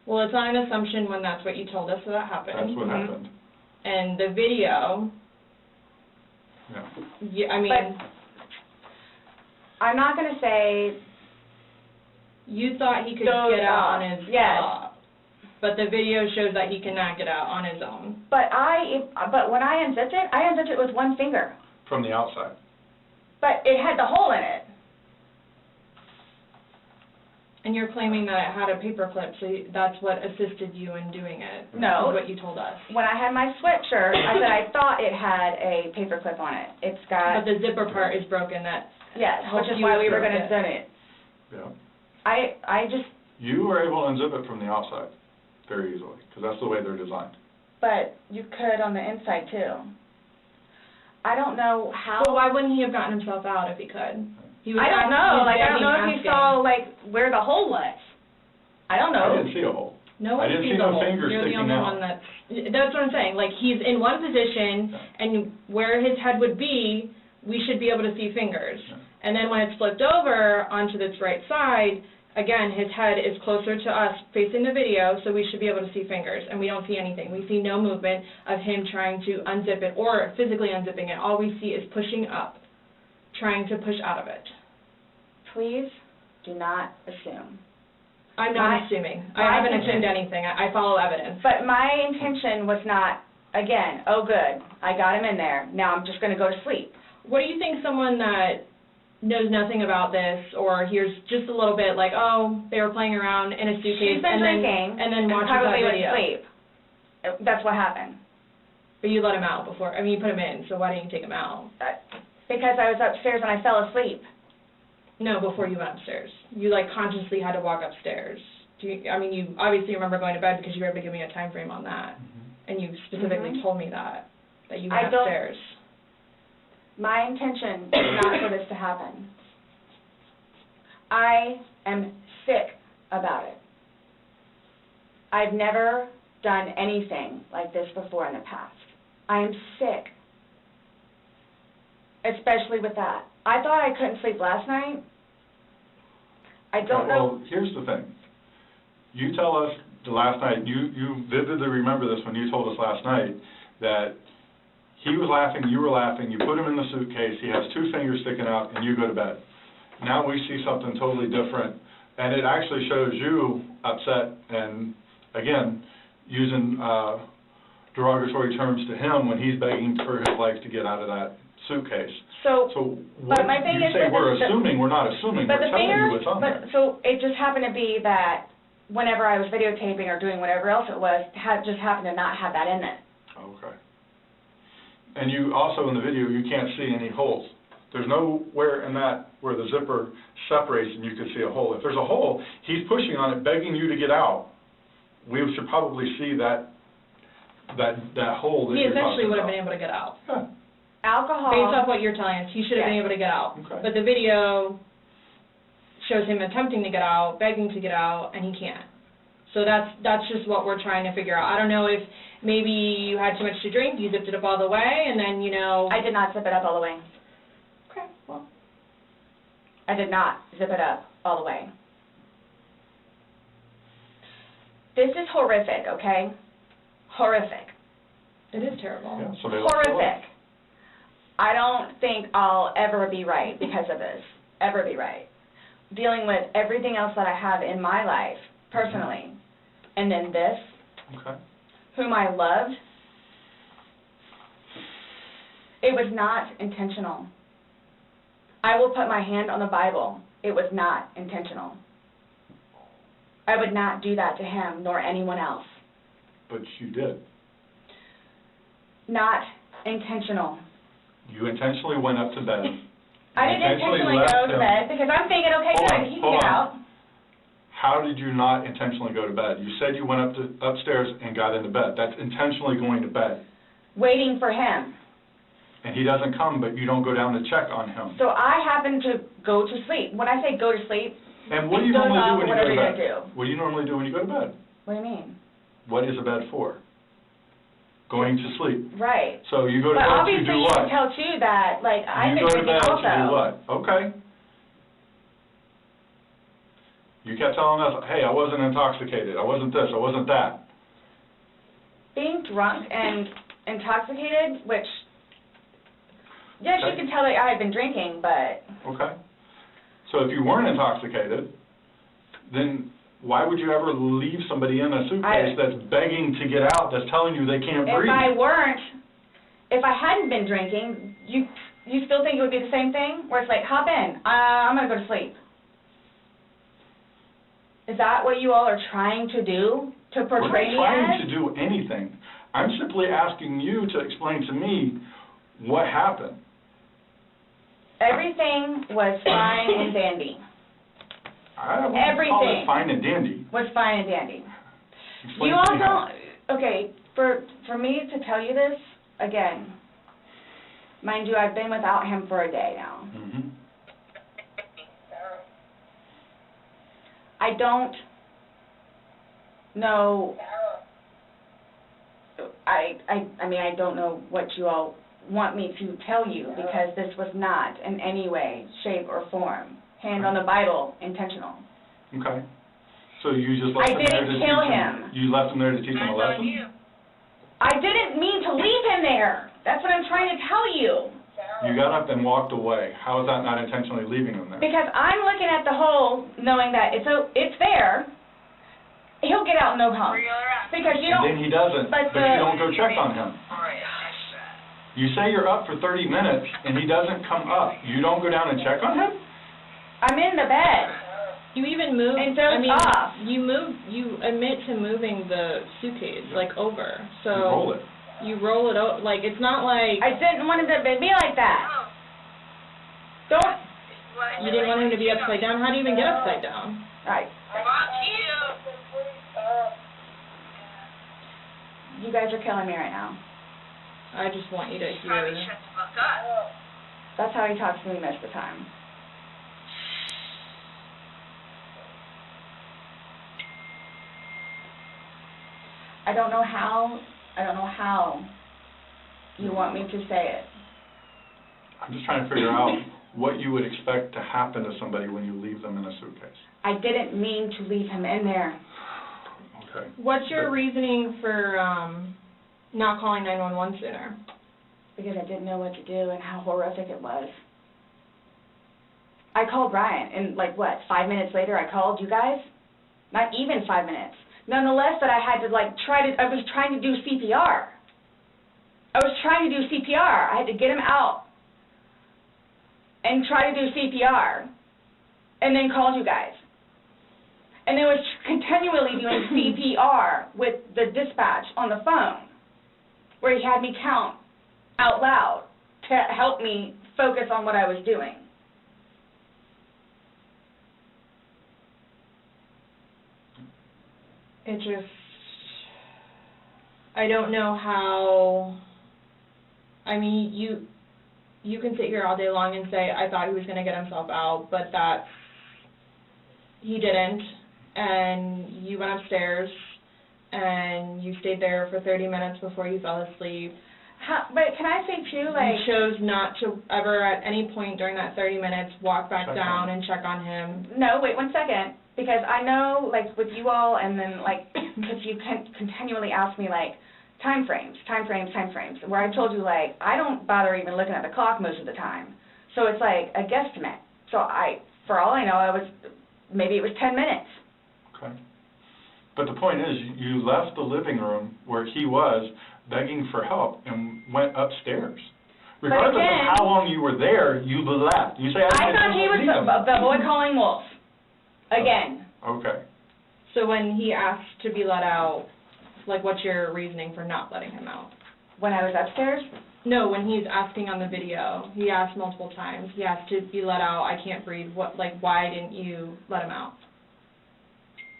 Well, it's not an assumption when that's what you told us that happened. That's what happened. And the video, Yeah. I mean... But I'm not going to say... You thought he could Those get out on his... yes. But the video shows that he cannot get out on his own. But when I unzipped it with one finger. From the outside. But it had the hole in it. And you're claiming that it had a paper clip, so that's what assisted you in doing it. No. Is what you told us. When I had my sweatshirt, I said I thought it had a paper clip on it. It's got... But the zipper part is broken. Yes, which is why we were going to zip it. Yeah. I just... You were able to unzip it from the outside very easily, because that's the way they're designed. But you could on the inside, too. I don't know how... Well, why wouldn't he have gotten himself out if he could? I don't know. I don't know if he saw, where the hole was. I don't know. I didn't see a hole. No one I didn't sees see a no hole. fingers You're the sticking only out. one that's what I'm saying. Like, he's in one position, and where his head would be, we should be able to see fingers. Yeah. And then when it's flipped over onto this right side, again, his head is closer to us facing the video, so we should be able to see fingers, and we don't see anything. We see no movement of him trying to unzip it or physically unzipping it. All we see is pushing up, trying to push out of it. Please do not assume. I'm not assuming. I haven't assumed anything. I follow evidence. But my intention was not, again, oh good, I got him in there, now I'm just going to go to sleep. What do you think someone that knows nothing about this or hears just a little bit like, oh, they were playing around in a suitcase She's been drinking and then watches probably that video? would sleep. That's what happened. But you let him out before. I mean, you put him in, so why didn't you take him out? Because I was upstairs and I fell asleep. No, before you went upstairs. You, consciously had to walk upstairs. You obviously remember going to bed because you were able to give me a time frame on that. Mm-hmm. And you specifically told me that you went I don't- upstairs. My intention is not for this to happen. I am sick about it. I've never done anything like this before in the past. I am sick, especially with that. I thought I couldn't sleep last night. I don't know. Well, here's the thing. You tell us the last night, you vividly remember this when you told us last night, that he was laughing, you were laughing, you put him in the suitcase, he has two fingers sticking out, and you go to bed. Now we see something totally different, and it actually shows you upset and, again, using derogatory terms to him when he's begging for his life to get out of that suitcase. So what but my thing you is say that we're assuming, we're not assuming, but we're the telling finger, you what's on there. so it just happened to be that whenever I was videotaping or doing whatever else it was, just happened to not have that in it. Okay. And you also, in the video, you can't see any holes. There's nowhere in that where the zipper separates and you can see a hole. If there's a hole, he's pushing on it, begging you to get out. We should probably see that hole that He you're essentially talking would have about. been able to get out. Yeah. Alcohol. Based off what you're telling us, he should have been Yes. able to get out. Okay. But the video shows him attempting to get out, begging to get out, and he can't. So that's just what we're trying to figure out. I don't know if maybe you had too much to drink, you zipped it up all the way, and then, I did not zip it up all the way. Okay, well. I did not zip it up all the way. This is horrific, okay? Horrific. It is terrible. Yeah, so they lost their life. Horrific. I don't think I'll ever be right because of this. Ever be right. Dealing with everything else that I have in my life, personally. And then this, Okay. whom I loved, it was not intentional. I will put my hand on the Bible. It was not intentional. I would not do that to him nor anyone else. But you did. Not intentional. You intentionally went up to bed. I didn't intentionally left go to him. bed because I'm thinking, okay, Hold good, on, he can hold get on. out. How did you not intentionally go to bed? You said you went upstairs and got into bed. That's intentionally going to bed. Waiting for him. And he doesn't come, but you don't go down to check on him. So I happen to go to sleep. When I say go to sleep, And what do it you goes normally do off when you whatever go to you're bed? gonna do. What do you normally do when you go to bed? What do you mean? What is a bed for? Going to sleep. Right. So you go to But bed to obviously do you what? can tell too that, like, I've been You go to drinking bed also. to do what? Okay. You kept telling us, hey, I wasn't intoxicated, I wasn't this, I wasn't that. Being drunk and intoxicated, which, yes, Okay. you can tell that I had been drinking, but Okay. So if you weren't intoxicated, then why would you ever leave somebody in a suitcase that's begging to get out, that's telling you they can't breathe? If I hadn't been drinking, you still think it would be the same thing? Where it's like, hop in, I'm going to go to sleep. Is that what you all are trying to do? To portray me as? We're not trying to do anything. I'm simply asking you to explain to me what happened. Everything was fine and dandy. I wouldn't call it fine and dandy. Was fine and dandy. Explain You to all me how. don't, okay, for me to tell you this, again, mind you, I've been without him for a day now. Mm-hmm. I don't know, I mean, I don't know what you all want me to tell you, because this was not in any way, shape, or form, hand on the Bible, intentional. Okay. So you just left him there to I didn't kill him. You left him there to teach him a lesson? I didn't mean to leave him there. That's what I'm trying to tell you. You got up and walked away. How is that not intentionally leaving him there? Because I'm looking at the hole, knowing that it's there. He'll get out no problem. Because you don't. And then he doesn't, but you don't go check on him. You say you're up for 30 minutes, and he doesn't come up. You don't go down and check on him? I'm in the bed. You even moved, And off. you admit to moving the suitcase, like, over, so. You roll it. You roll it over, like, it's not like. I didn't want it to be like that. Don't. You didn't want him to be upside down? How do you even get upside down? Right. You guys are killing me right now. I just want you to hear. Probably shut the fuck up. That's how he talks to me most of the time. I don't know how you want me to say it. I'm just trying to figure out what you would expect to happen to somebody when you leave them in a suitcase. I didn't mean to leave him in there. Okay. What's your reasoning for not calling 911 sooner? Because I didn't know what to do and how horrific it was. I called Brian, and 5 minutes later I called you guys? Not even 5 minutes. Nonetheless, that I had to I was trying to do CPR. I had to get him out and try to do CPR, and then called you guys. And then was continually doing CPR with the dispatch on the phone, where he had me count out loud to help me focus on what I was doing. It just, I don't know how, I mean, you can sit here all day long and say, I thought he was going to get himself out, but he didn't, and you went upstairs, and you stayed there for 30 minutes before you fell asleep. But can I say, too, You chose not to ever at any point during that 30 minutes walk back down and check on him. No, wait 1 second. Because I know, with you all, and then, because you continually ask me, time frames, where I told you, I don't bother even looking at the clock most of the time. So it's a guesstimate. So for all I know, maybe it was 10 minutes. Okay. But the point is, you left the living room where he was begging for help and went upstairs. Regardless of how long you were there, you left. You say, I thought he was the boy calling wolf. Again. Okay. So when he asked to be let out, what's your reasoning for not letting him out? When I was upstairs? No, when he's asking on the video, he asked multiple times. He asked to be let out. I can't breathe. Why didn't you let him out?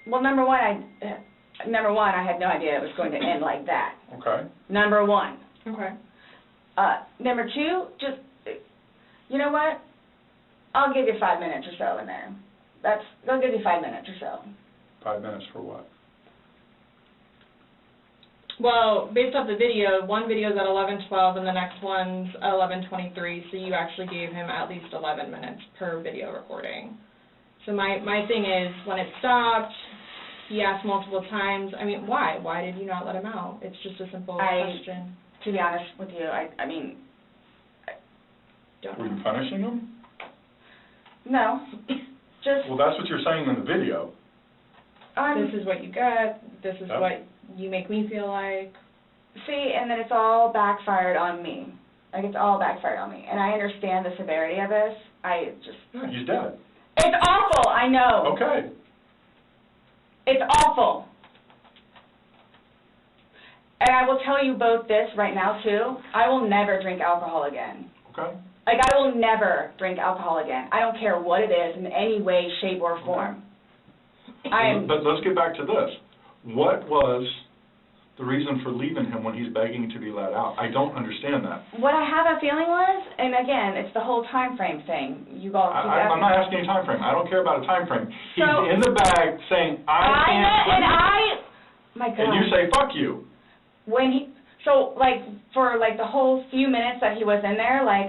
Well, number one, I had no idea it was going to end like that. Okay. Number one. Okay. Number two, just, you know what? I'll give you 5 minutes or so in there. They'll give you 5 minutes or so. 5 minutes for what? Well, based off the video, one video is at 11:12 and the next one's at 11:23, so you actually gave him at least 11 minutes per video recording. So my thing is, when it stopped, he asked multiple times, I mean, why? Why did you not let him out? It's just a simple question. To be honest with you, Don't Were know. you punishing him? No. Just, Well, that's what you're saying in the video. this is what you get, this is Yep. what you make me feel like. See, and then it's all backfired on me. Like, it's all backfired on me. And I understand the severity of this. I just... Yeah, he's dead. It's awful, I know. Okay. It's awful. And I will tell you both this right now, too. I will never drink alcohol again. Okay. Like, I will never drink alcohol again. I don't care what it is in any way, shape, or form. But let's get back to this. What was the reason for leaving him when he's begging to be let out? I don't understand that. What I have a feeling was, and again, it's the whole time frame thing. You all keep I'm asking. not asking a time frame. I don't care about a time frame. He's So- in the bag saying, I can't my God. and you say, fuck you. When he, so, like, for, like, the whole few minutes that he was in there, like,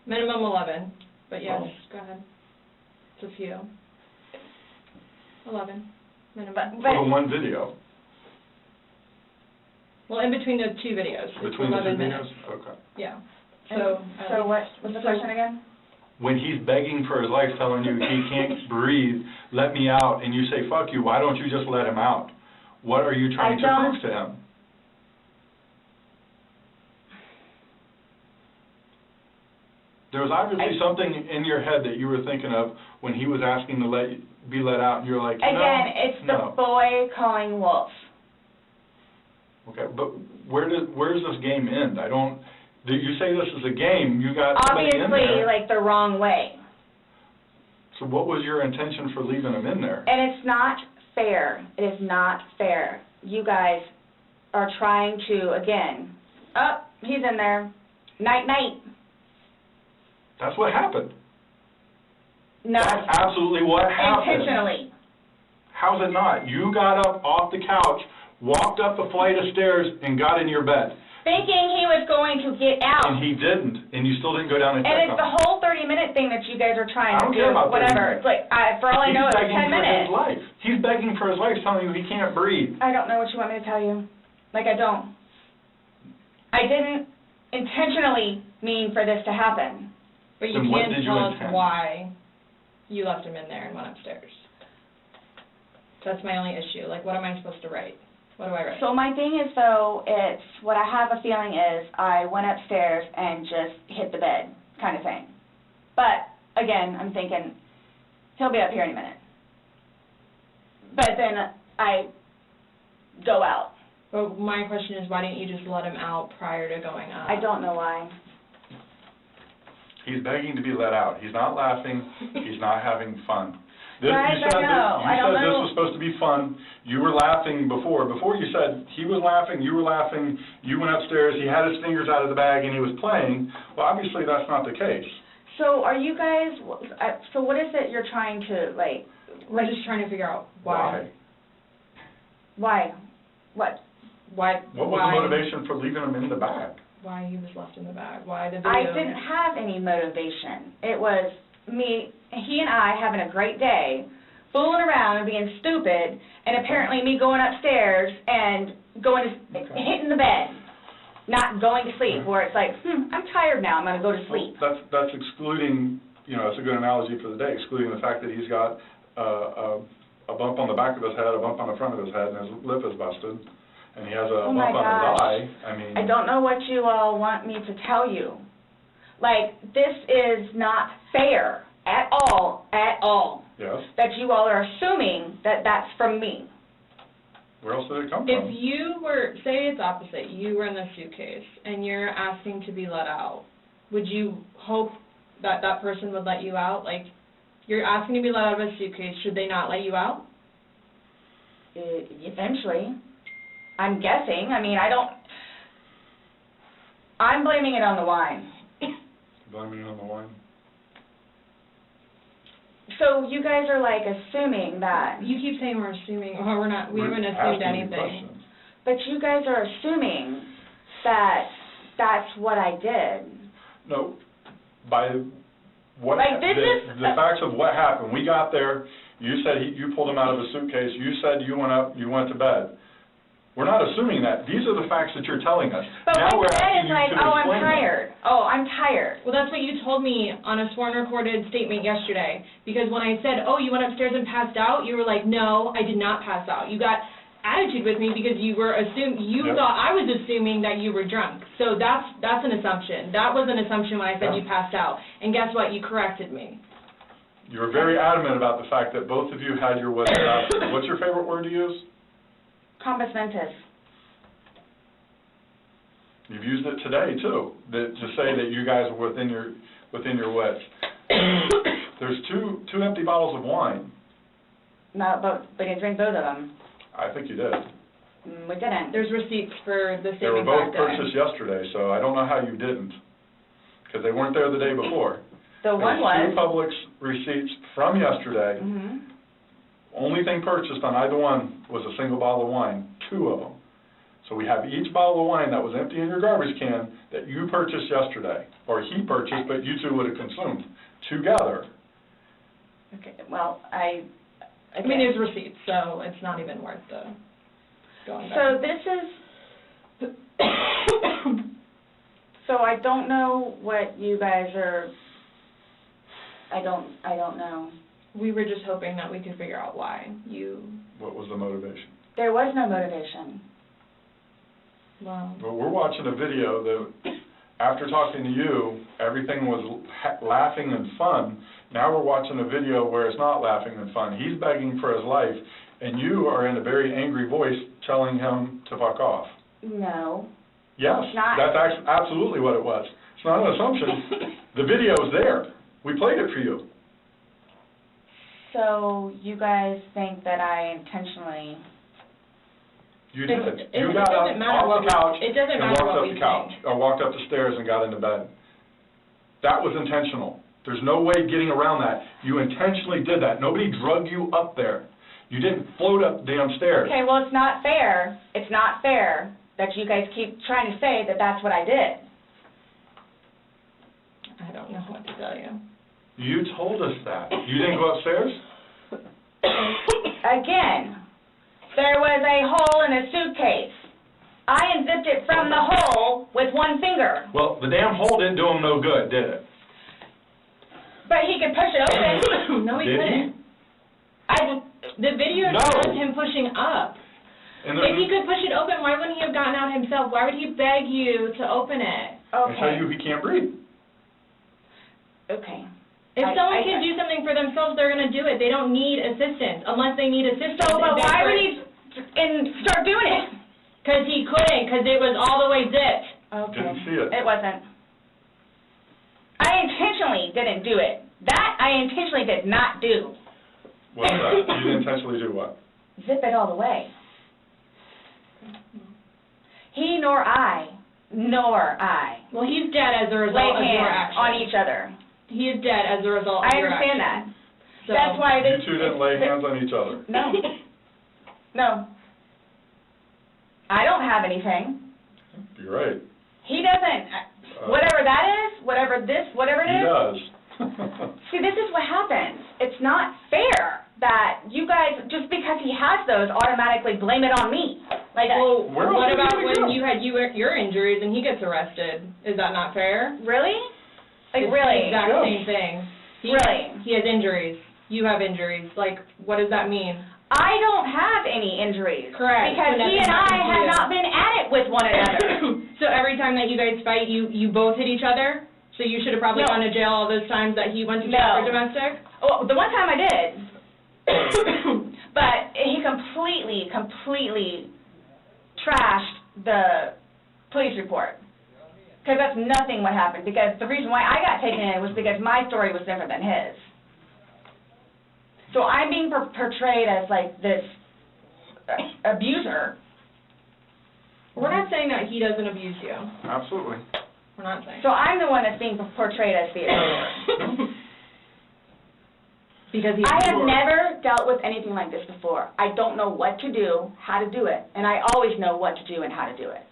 Minimum 11, but yes, Oh. go ahead. It's a few. 11, minimum. But- For the one video. Well, in between the two videos, it's Between the 11 two minutes. videos? Okay. Yeah. so what's the so- question again? When he's begging for his life, telling you he can't breathe, let me out, and you say, fuck you, why don't you just let him out? What are you trying to prove to him? There was obviously something in your head that you were thinking of when he was asking to be let out, and you're like, no, Again, it's the no. boy calling wolf. Okay, but where does this game end? You say this is a game, you got somebody in Obviously, there. like, the wrong way. So what was your intention for leaving him in there? And it's not fair. It is not fair. You guys are trying to, again, oh, he's in there. Night, night. That's what happened. No. That's absolutely what happened. Intentionally. How's it not? You got up off the couch, walked up a flight of stairs, and got in your bed. Thinking he was going to get out. And he didn't, and you still didn't go down and And check it's on the him. whole 30-minute thing that you guys are trying I to don't do, care about 30 whatever. minutes. It's like, for all I know, it's 10 He's begging for minutes. his life. He's begging for his life, telling you he can't breathe. I don't know what you want me to tell you. Like, I don't. I didn't intentionally mean for this to happen. But you Then what can did you tell us intend? why you left him in there and went upstairs. That's my only issue. Like, what am I supposed to write? What do I write? So my thing is, though, it's, what I have a feeling is I went upstairs and just hit the bed kind of thing. But, again, I'm thinking, he'll be up here any minute. But then I go out. But my question is, why didn't you just let him out prior to going up? I don't know why. He's begging to be let out. He's not laughing. He's not having fun. Guys, I know. I don't You said this know. was supposed to be fun. You were laughing before. Before you said he was laughing, you were laughing, you went upstairs, he had his fingers out of the bag, and he was playing. Well, obviously that's not the case. So are you guys, so what is it you're trying to, like... We're just trying to figure out why. Why? What? Why? What was the motivation for leaving him in the bag? Why he was left in the bag? Why the video? I didn't have any motivation. It was me, he and I having a great day, fooling around and being stupid, and apparently me going upstairs and hitting the bed, not going to sleep, where it's like, I'm tired now, I'm going to go to sleep. Well, that's excluding, it's a good analogy for the day, excluding the fact that he's got a bump on the back of his head, a bump on the front of his head, and his lip is busted, and he has a Oh my bump on his gosh. eye. I mean, I don't know what you all want me to tell you. Like, this is not fair at all, yes. that you all are assuming that that's from me. Where else did it come If from? you were, say it's opposite, you were in the suitcase and you're asking to be let out, would you hope that that person would let you out? Like, you're asking to be let out of a suitcase, should they not let you out? Eventually. I'm guessing. I mean, I'm blaming it on the wine. Blaming it on the wine. So you guys are, like, assuming that, You keep saying we're assuming, or we're not, we We're haven't assumed asking you anything. questions. but you guys are assuming that that's what I did. No, by what, Like, this is- the facts of what happened. We got there, you said you pulled him out of a suitcase, you said you went up, you went to bed. We're not assuming that. These are the facts that you're telling us. But Now what we're you said asking is you like, to oh, I'm explain them. tired. Oh, I'm tired. Well, that's what you told me on a sworn recorded statement yesterday, because when I said, oh, you went upstairs and passed out, you were like, no, I did not pass out. You got attitude with me because you were Yep. thought I was assuming that you were drunk. So that's an assumption. That was an assumption when I said Yeah. you passed out. And guess what? You corrected me. You were very adamant about the fact that both of you had your wits about you. What's your favorite word to use? Compass mentis. You've used it today, too, to say that you guys are within your wits. There's two empty bottles of wine. No, but we didn't drink both of them. I think you did. We didn't. There's receipts for the They were same both exact day. purchased yesterday, so I don't know how you didn't, because they weren't there the day before. The one was. There's two Publix receipts from yesterday. Mhm. Only thing purchased on either one was a single bottle of wine, 2 of them. So we have each bottle of wine that was empty in your garbage can that you purchased yesterday, or he purchased, but you two would have consumed together. Okay, well, I mean, there's receipts, so it's not even worth the going back. So this is, so I don't know what you guys are, I don't know. We were just hoping that we could figure out why you, What was the motivation? There was no motivation. well, But we're watching a video that, after talking to you, everything was laughing and fun. Now we're watching a video where it's not laughing and fun. He's begging for his life, and you are in a very angry voice telling him to fuck off. No. Yes, It's not. that's absolutely what it was. It's not an assumption. The video is there. We played it for you. So you guys think that I intentionally, You did. It You got up doesn't matter off what the we- couch it doesn't and matter walked what up we the couch, think. or walked up the stairs and got into bed. That was intentional. There's no way getting around that. You intentionally did that. Nobody drug you up there. You didn't float up damn stairs. okay, well, it's not fair. It's not fair that you guys keep trying to say that that's what I did. I don't know what to tell you. You told us that. You didn't go upstairs? Again, there was a hole in a suitcase. I unzipped it from the hole with one finger. Well, the damn hole didn't do him no good, did it? But he could push it open. No, he Did he? couldn't. The video No. shows him pushing up. And If he could push it open, why wouldn't he have gotten out himself? Why would he beg you to open it? and tell Okay. you he can't breathe. Okay. If someone I- can do something for themselves, they're going to do it. They don't need assistance, unless they need assistance. So, but why would he start doing it? Because he couldn't, because it was all the way zipped. Okay. Didn't see it. It wasn't. I intentionally didn't do it. That I intentionally did not do. What's that? You didn't intentionally do what? Zip it all the way. He nor I Well, he's dead as a result laid of your hands action. on each other. He is dead as a result of I your understand that. action. So, That's why You this. two didn't lay hands on each other. No. No. I don't have anything. You're right. He doesn't. Whatever that is, whatever it He is. does. See, this is what happens. It's not fair that you guys, just because he has those, automatically blame it on me. Like, well, Where else what did he about go? when you had your injuries and he gets arrested? Is that not fair? really? Like, It's really? the exact Yeah. same thing. Really? He has injuries. You have injuries. Like, what does that mean? I don't have any injuries. Correct. Because So he nothing and I happened to have you. not been at it with one another. So every time that you guys fight, you both hit each other? So you should have probably No. gone to jail all those times that he went to jail No. for domestic? Well, the one time I did. But he completely trashed the police report. Because that's nothing what happened. Because the reason why I got taken in was because my story was different than his. So I'm being portrayed as like this abuser. We're not saying that he doesn't abuse you. Absolutely. We're not saying. So I'm the one that's being portrayed as the abuser. Because I have never dealt with anything like this before. I don't know what to do, how to do it, and I always know what to do and how to do it.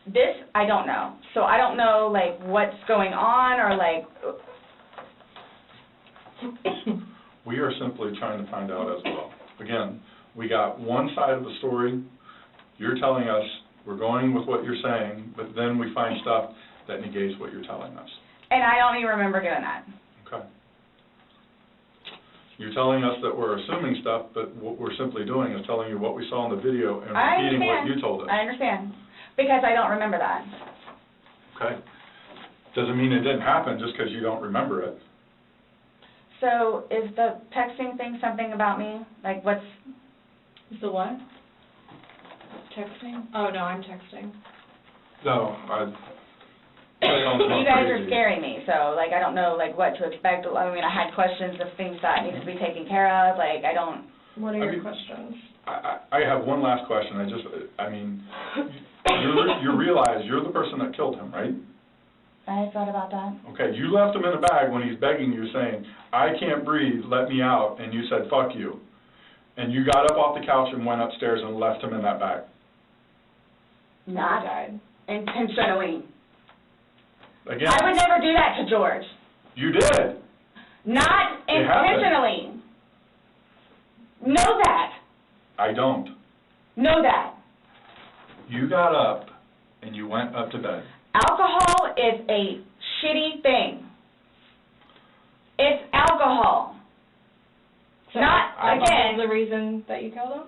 This, I don't know. So I don't know, like, what's going on or, like, We are simply trying to find out as well. Again, we got one side of the story. You're telling us, we're going with what you're saying, but then we find stuff that negates what you're telling us. And I don't even remember doing that. Okay. You're telling us that we're assuming stuff, but what we're simply doing is telling you what we saw in the video and I repeating what understand. you told us. I understand, because I don't remember that. Okay? Doesn't mean it didn't happen just because you don't remember it. So is the texting thing something about me? Like, what's... Is the what? Texting? Oh, no, I'm texting. No, You guys are scaring me, so, like, I don't know, like, what to expect. I mean, I had questions of things that need to be taken care of. Like, I don't... What are your questions? I have one last question. You realize you're the person that killed him, right? I thought about that. Okay, you left him in a bag when he's begging you, saying, I can't breathe, let me out, and you said, fuck you. And you got up off the couch and went upstairs and left him in that bag. Not Died. intentionally. Again, I would never do that to George. you did. Not It happened. intentionally. Know that. I don't. Know that. You got up and you went up to bed. Alcohol is a shitty thing. It's alcohol. So Not, alcohol again, is the reason that you killed him?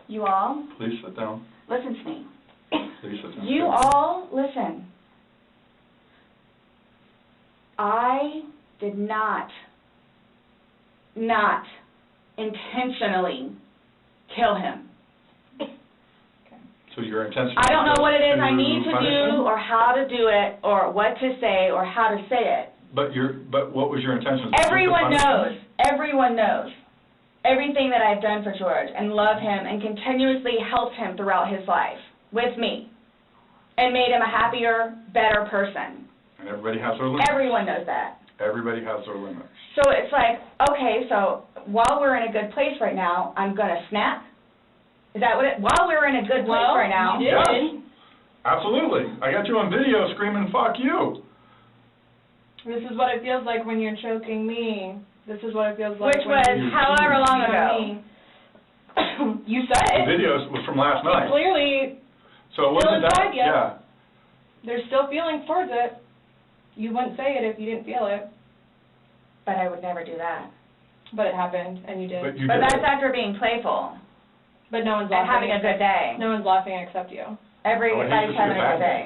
you all, Please sit down. listen to me. Please sit down. You all, listen. I did not intentionally kill him. So your intention... I don't know what it is I need to punish do him? or how to do it or what to say or how to say it. But what was your intention? Just to Everyone punish knows. him? Everyone knows everything that I've done for George and love him and continuously helped him throughout his life with me and made him a happier, better person. And everybody has their limits. Everyone knows that. Everybody has their limits. So it's like, okay, so while we're in a good place right now, I'm going to snap? Is that what it, while we're in a good place right now? You did. Yes. Absolutely. I got you on video screaming, fuck you. This is what it feels like when you're choking me. This is what it feels like. Which when was you're however long cheating on ago. me. You said The it. video was from last It night. clearly, So it wasn't that, inside you. yeah. there's still feelings towards it. You wouldn't say it if you didn't feel it, But I would never do that. but it happened, and you did. But you But did. that's after being playful But no one's and laughing. having a good day. No one's laughing except you. Everybody's I would hate to see having a a good bad day.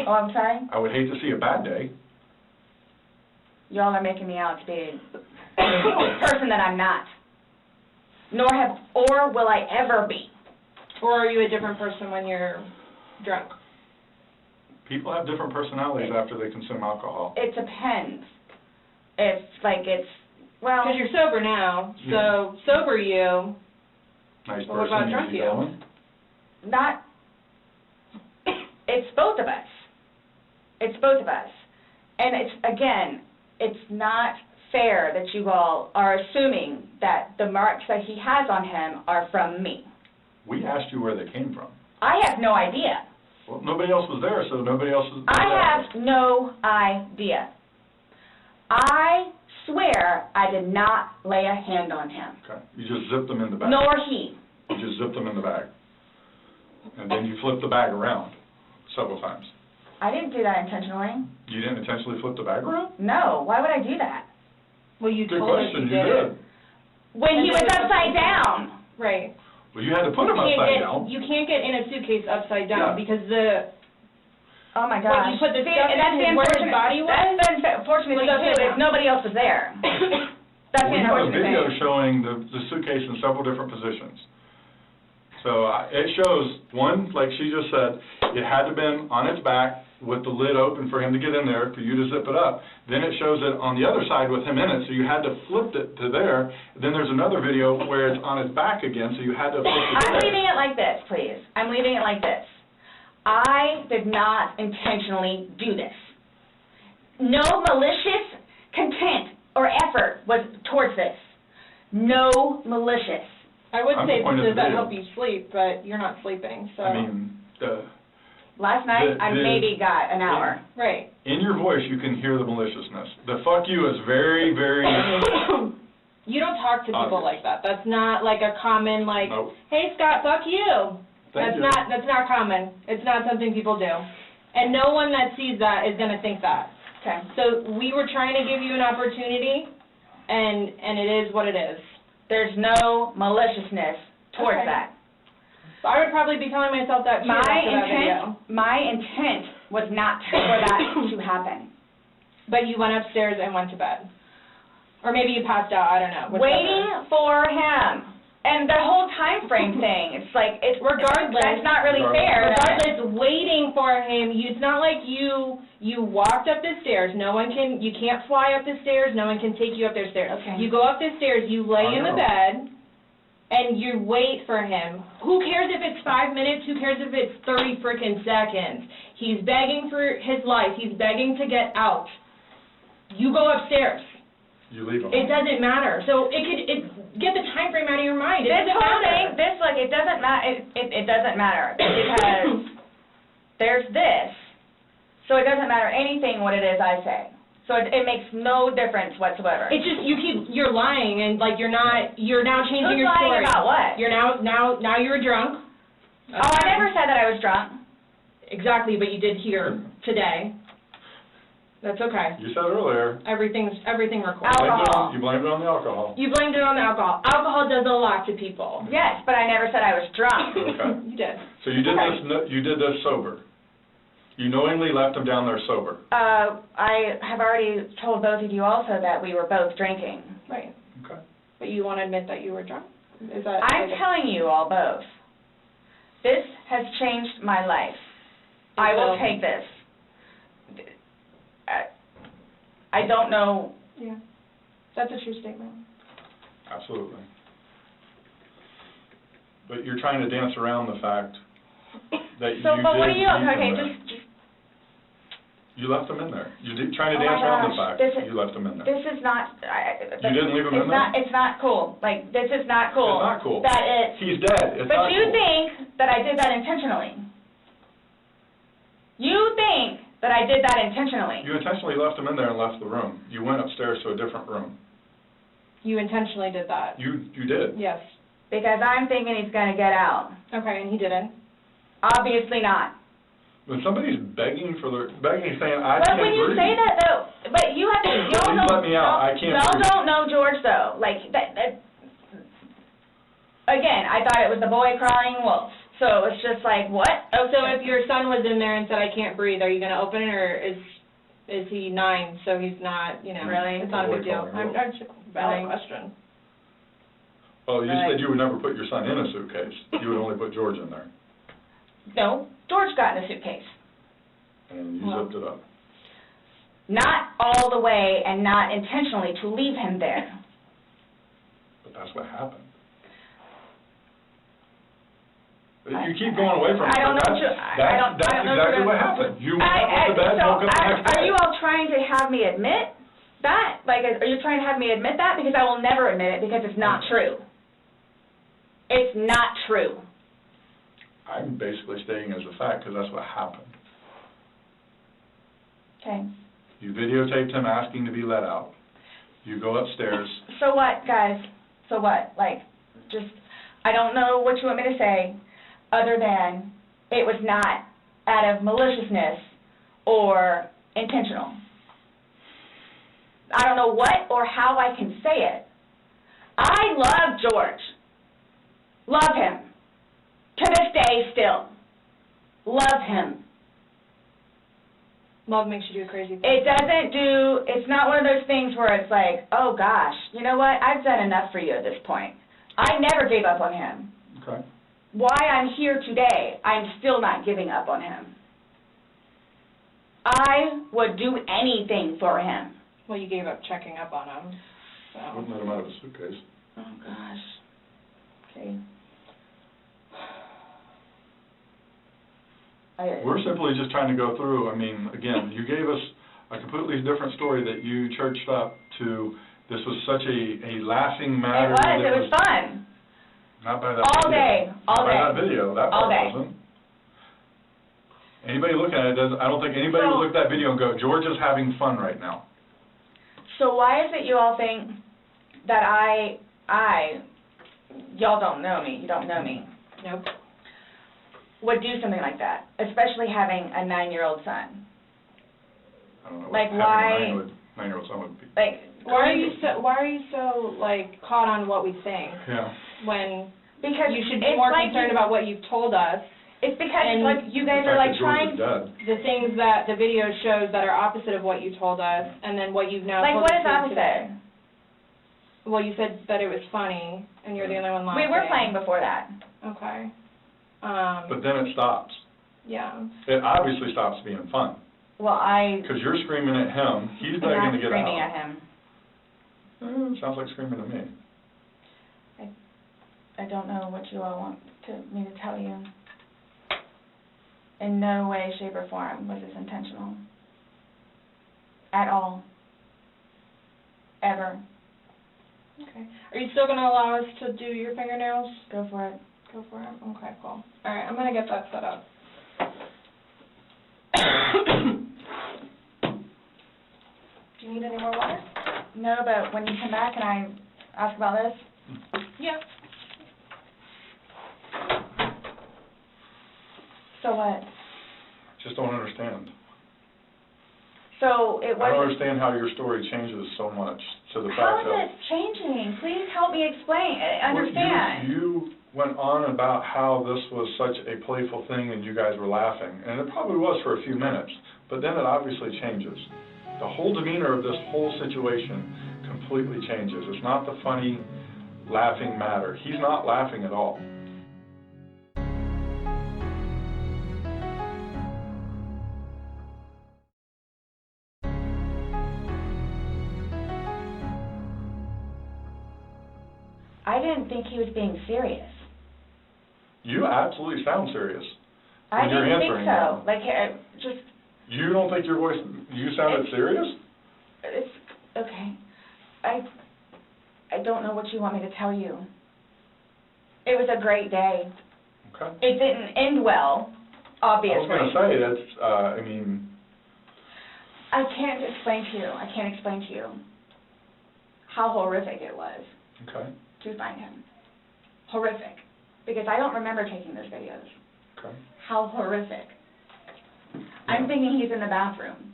Oh, I'm sorry? I would hate to see a bad day. Y'all are making me out to be a person that I'm not. Or will I ever be. Or are you a different person when you're drunk? People have different personalities after they consume alcohol. It depends. Well, Because you're sober now, so sober you, Nice Well, what person, about drunk easy you? going. not, it's both of us. It's both of us. And it's not fair that you all are assuming that the marks that he has on him are from me. We asked you where they came from. I have no idea. Well, nobody else was there, so nobody else was I have no idea. I swear I did not lay a hand on him, Okay, you just zipped them in the bag. nor he. You just zipped them in the bag. And then you flipped the bag around several times. I didn't do that intentionally. You didn't intentionally flip the bag around? No, why would I do that? well, you Good told us question, you you did. did. When he was upside down. Right. Well, you had to put them upside down. You can't get in a suitcase upside down Yeah. because the Oh my What, gosh. you put the See, stuff and that's in the where his unfortunate- body was? That's the unfortunate thing Was too, upside is down. nobody else was there. That's the We have a unfortunate video thing. showing the suitcase in several different positions. So it shows, one, like she just said, it had to been on its back with the lid open for him to get in there, for you to zip it up. Then it shows it on the other side with him in it, so you had to flip it to there. Then there's another video where it's on his back again, so you had to flip it to I'm there. leaving it like this, please. I'm leaving it like this. I did not intentionally do this. No malicious content or effort was towards this. No malicious. I would I'm say, disappointed does in the that video. help you sleep? But you're not sleeping, so. I mean, Last night, I maybe got an hour. Right. in your voice, you can hear the maliciousness. The fuck you is very, very You don't talk to people Obvious. like that. That's not like a common, like, Nope. hey, Scott, fuck you. Thank you. That's not common. It's not something people do. And no one that sees that is going to think that. Okay. So we were trying to give you an opportunity, and it is what it is. There's no maliciousness towards Okay. that. So I would probably be telling myself that too after that video. My intent was not for that to happen. But you went upstairs and went to bed. Or maybe you passed out, I don't know. whichever. Waiting for him. And the whole time frame thing, it's like, Regardless. that's not really fair. Regardless, waiting for him, it's not like you walked up the stairs. You can't fly up the stairs, no one can take you up the stairs. Okay. You go up the stairs, you lay in the bed, and you wait for him. Who cares if it's 5 minutes? Who cares if it's 30 freaking seconds? He's begging for his life. He's begging to get out. You go upstairs. You leave them. It doesn't matter. So get the time frame out of your mind. It This doesn't whole matter. thing, it doesn't matter, it doesn't matter, because there's this, so it doesn't matter anything what it is I say. So it makes no difference whatsoever. It's just you're lying, and like you're now changing Who's your story. lying about what? You're now you're drunk. Oh, I never said that I was drunk. Exactly, but you did here today. That's okay. You said earlier. Everything recorded. Alcohol. You blamed it on the alcohol. You blamed it on the alcohol. Alcohol does a lot to people. Yes, but I never said I was drunk. Okay. You did. So you did this sober. You knowingly left him down there sober. I have already told both of you also that we were both drinking. Right. Okay. But you want to admit that you were drunk? Is that? I'm telling you all both. This has changed my life. I will take this. I don't know. Yeah. That's a true statement. Absolutely. But you're trying to dance around the fact that you So, but what are did you, leave okay, him there. just, You left him in there. You're trying to Oh my dance around the gosh, fact this that is- you left him in there. this is not, You didn't leave him in there? It's not cool. Like, this is not cool. It's not cool. That it's, He's dead. It's but not you cool. think that I did that intentionally. You think that I did that intentionally. You intentionally left him in there and left the room. You went upstairs to a different room. You intentionally did that. You did. Yes. Because I'm thinking he's gonna get out. Okay, and he didn't. Obviously not. When somebody's begging, saying, I But can't when you breathe. say that though, but you have to, y'all Please don't, let me out. I can't y'all breathe. don't know George though. Like, that, again, I thought it was the boy crying wolf. So it's just like, what? Oh, so if your son was in there and said, I can't breathe, are you going to open it, or is he 9, so he's not, Really? It's not a big deal. Boy I'm calling just valid question. Oh, you Right. said you would never put your son in a suitcase. You would only put George in there. No, George got in a suitcase. And you Well. zipped it up. Not all the way and not intentionally to leave him there. But that's what happened. You keep going away from it. I don't know but what you- that's I don't know exactly what- what happened. You went up to bed, So, woke up the next day. are you all trying to have me admit that? Like, are you trying to have me admit that? Because I will never admit it because it's not true. It's not true. I'm basically stating as a fact because that's what happened. Okay. You videotaped him asking to be let out. You go upstairs. So what, guys? So what? Like, just, I don't know what you want me to say, other than it was not out of maliciousness or intentional. I don't know what or how I can say it. I love George. Love him. To this day still. Love him. Love makes you do crazy things. It's not one of those things where it's like, oh gosh, you know what, I've done enough for you at this point. I never gave up on him. Okay. Why I'm here today, I'm still not giving up on him. I would do anything for him. Well, you gave up checking up on him, so. Wouldn't let him out of a suitcase. Oh gosh. Okay. We're simply just trying to go through, I mean, again, you gave us a completely different story that you churched up to, this was such a laughing matter. It was fun. Not by that All video. day, all Not by day. that video, that All part day. wasn't. Anybody looking at it doesn't, I don't think anybody would look at that video and go, George is having fun right now. So why is it you all think that y'all don't know me, you don't know me, Nope. would do something like that, especially having a 9-year-old son. I don't know. Like, having why- a 9-year-old son would be. Like, Why are you so like caught on what we think Yeah. when because you should be it's more like concerned about what you've told us? It's because and like you guys The are fact like that George trying. is dead. The things that the video shows that are opposite of what you told us, and then what you've now Like, told what us is here opposite? today. Well, you said that it was funny, and you're the only one laughing. We were playing before that. Okay. But then it stops. Yeah. It obviously stops being fun, Well, because you're screaming at him, he's I'm begging not to get screaming out. at him. Sounds like screaming to me. I don't know what you all want me to tell you. In no way, shape, or form was this intentional. At all. Ever. Okay. Are you still going to allow us to do your fingernails? Go for it. Go for it. Okay, cool. All right, I'm going to get that set up. Do you need any more water? No, but when you come back, can I ask about this? Yeah. So what? Just don't understand. So it I don't wasn't... understand how your story changes so much to the How fact is that... it changing? Please help me explain, understand. You went on about how this was such a playful thing and you guys were laughing, and it probably was for a few minutes, but then it obviously changes. The whole demeanor of this whole situation completely changes. It's not the funny, laughing matter. He's not laughing at all. I didn't think he was being serious. You absolutely sound serious. I When you're didn't think answering so. them. Like, just, You don't think your voice, you sounded serious? it's, okay. I don't know what you want me to tell you. It was a great day. Okay. It didn't end well, I obviously. was going to say, that's, I mean, I can't explain to you, I can't explain to you how horrific it was okay, to find him. Horrific. Because I don't remember taking those videos. okay. How horrific. I'm thinking he's in the bathroom.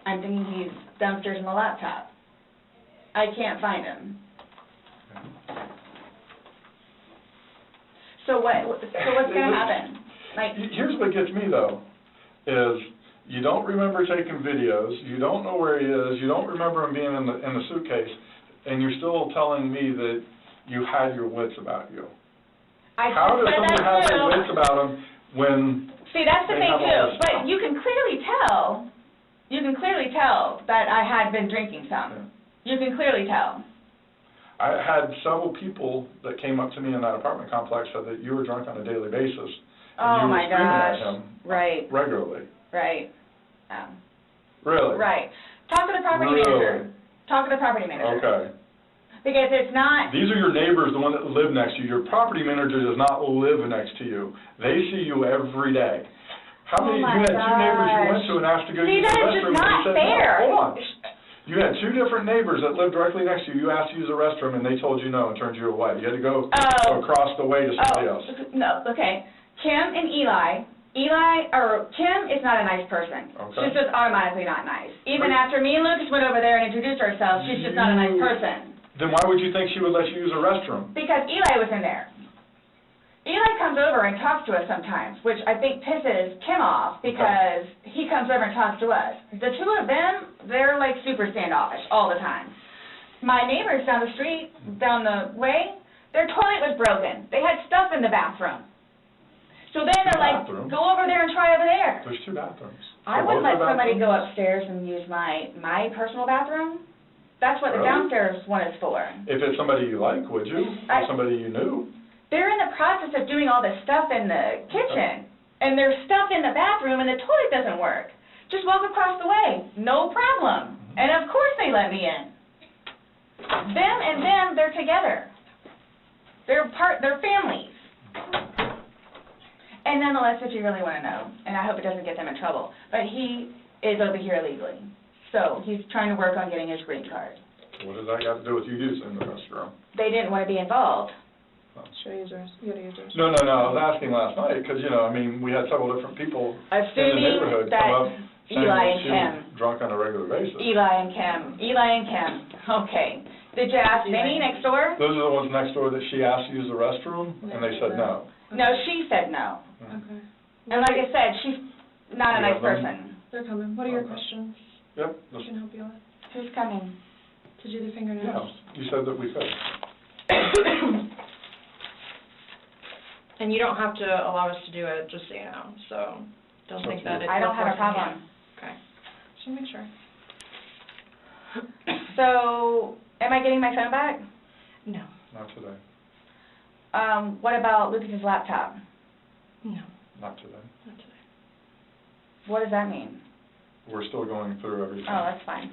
I'm thinking he's downstairs in the laptop. I can't find him. So what's going to happen? Like, Here's what gets me, though, is you don't remember taking videos, you don't know where he is, you don't remember him being in the suitcase, and you're still telling me that you had your wits about you. How does someone have their wits about them when see, that's the they thing have all too. this stuff? But you can clearly tell that I had been drinking some. You can clearly tell. I had several people that came up to me in that apartment complex said that you were drunk on a daily basis, and Oh you were my screaming gosh. at him Right, regularly. right. Really? Right. Talk to the property manager. Talk to the property manager. Okay. Because it's not, These are your neighbors, the one that live next to you. Your property manager does not live next to you. They see you every day. How many, Oh you had my two neighbors you went gosh. to and asked to go See, use the that is just restroom, and not you said fair. no. Hold on. You had two different neighbors that lived directly next to you. You asked to use the restroom, and they told you no and turned you away. You had to go across the way to somebody else. No, okay. Kim and Kim is not a nice person. Okay. She's just automatically not nice. Even after me and Lucas went over there and introduced ourselves, she's just not a nice person. Then why would you think she would let you use a restroom? Because Eli was in there. Eli comes over and talks to us sometimes, which I think pisses Kim off because he comes over and talks to us. The two of them, they're like super standoffish all the time. My neighbors down the street, down the way, their toilet was broken. They had stuff in the bathroom. So then they're like, go over there and try over there. There's two bathrooms. I So wouldn't let both are somebody go bathrooms? upstairs and use my personal bathroom. That's what the Really? downstairs one is for. If it's somebody you like, would you? Or somebody you knew? They're in the process of doing all this stuff in the kitchen, and there's stuff in the bathroom, and the toilet doesn't work. Just walk across the way, no problem. And of course they let me in. Them and them, they're together. They're families. And nonetheless, if you really want to know, and I hope it doesn't get them in trouble, but he is over here illegally. So he's trying to work on getting his green card. What does that got to do with you using the restroom? They didn't want to be involved. Should I use yours? You gotta use yours. No, I was asking last night, because, we had several different people in the Assuming neighborhood that come up saying Eli that and she Kim. was drunk on a regular basis. Eli and Kim, okay. Did you ask Vinny next door? Those are the ones next door that she asked to use the restroom, and they said no. No, she said no. Okay. And like I said, she's not a Yeah, nice but- person. They're coming. What are your Okay. questions? Yep, I can help you with. Who's coming? To do the yeah, fingernails. you said that we could. And you don't have to allow us to do it, just so you know, so don't So think that it's. I don't have a forcing you. problem. Okay. Just wanna make sure. So, am I getting my phone back? No, Not today, What about Lucas's laptop? no, not today. not today. What does that mean? We're still going through everything. Oh, that's fine.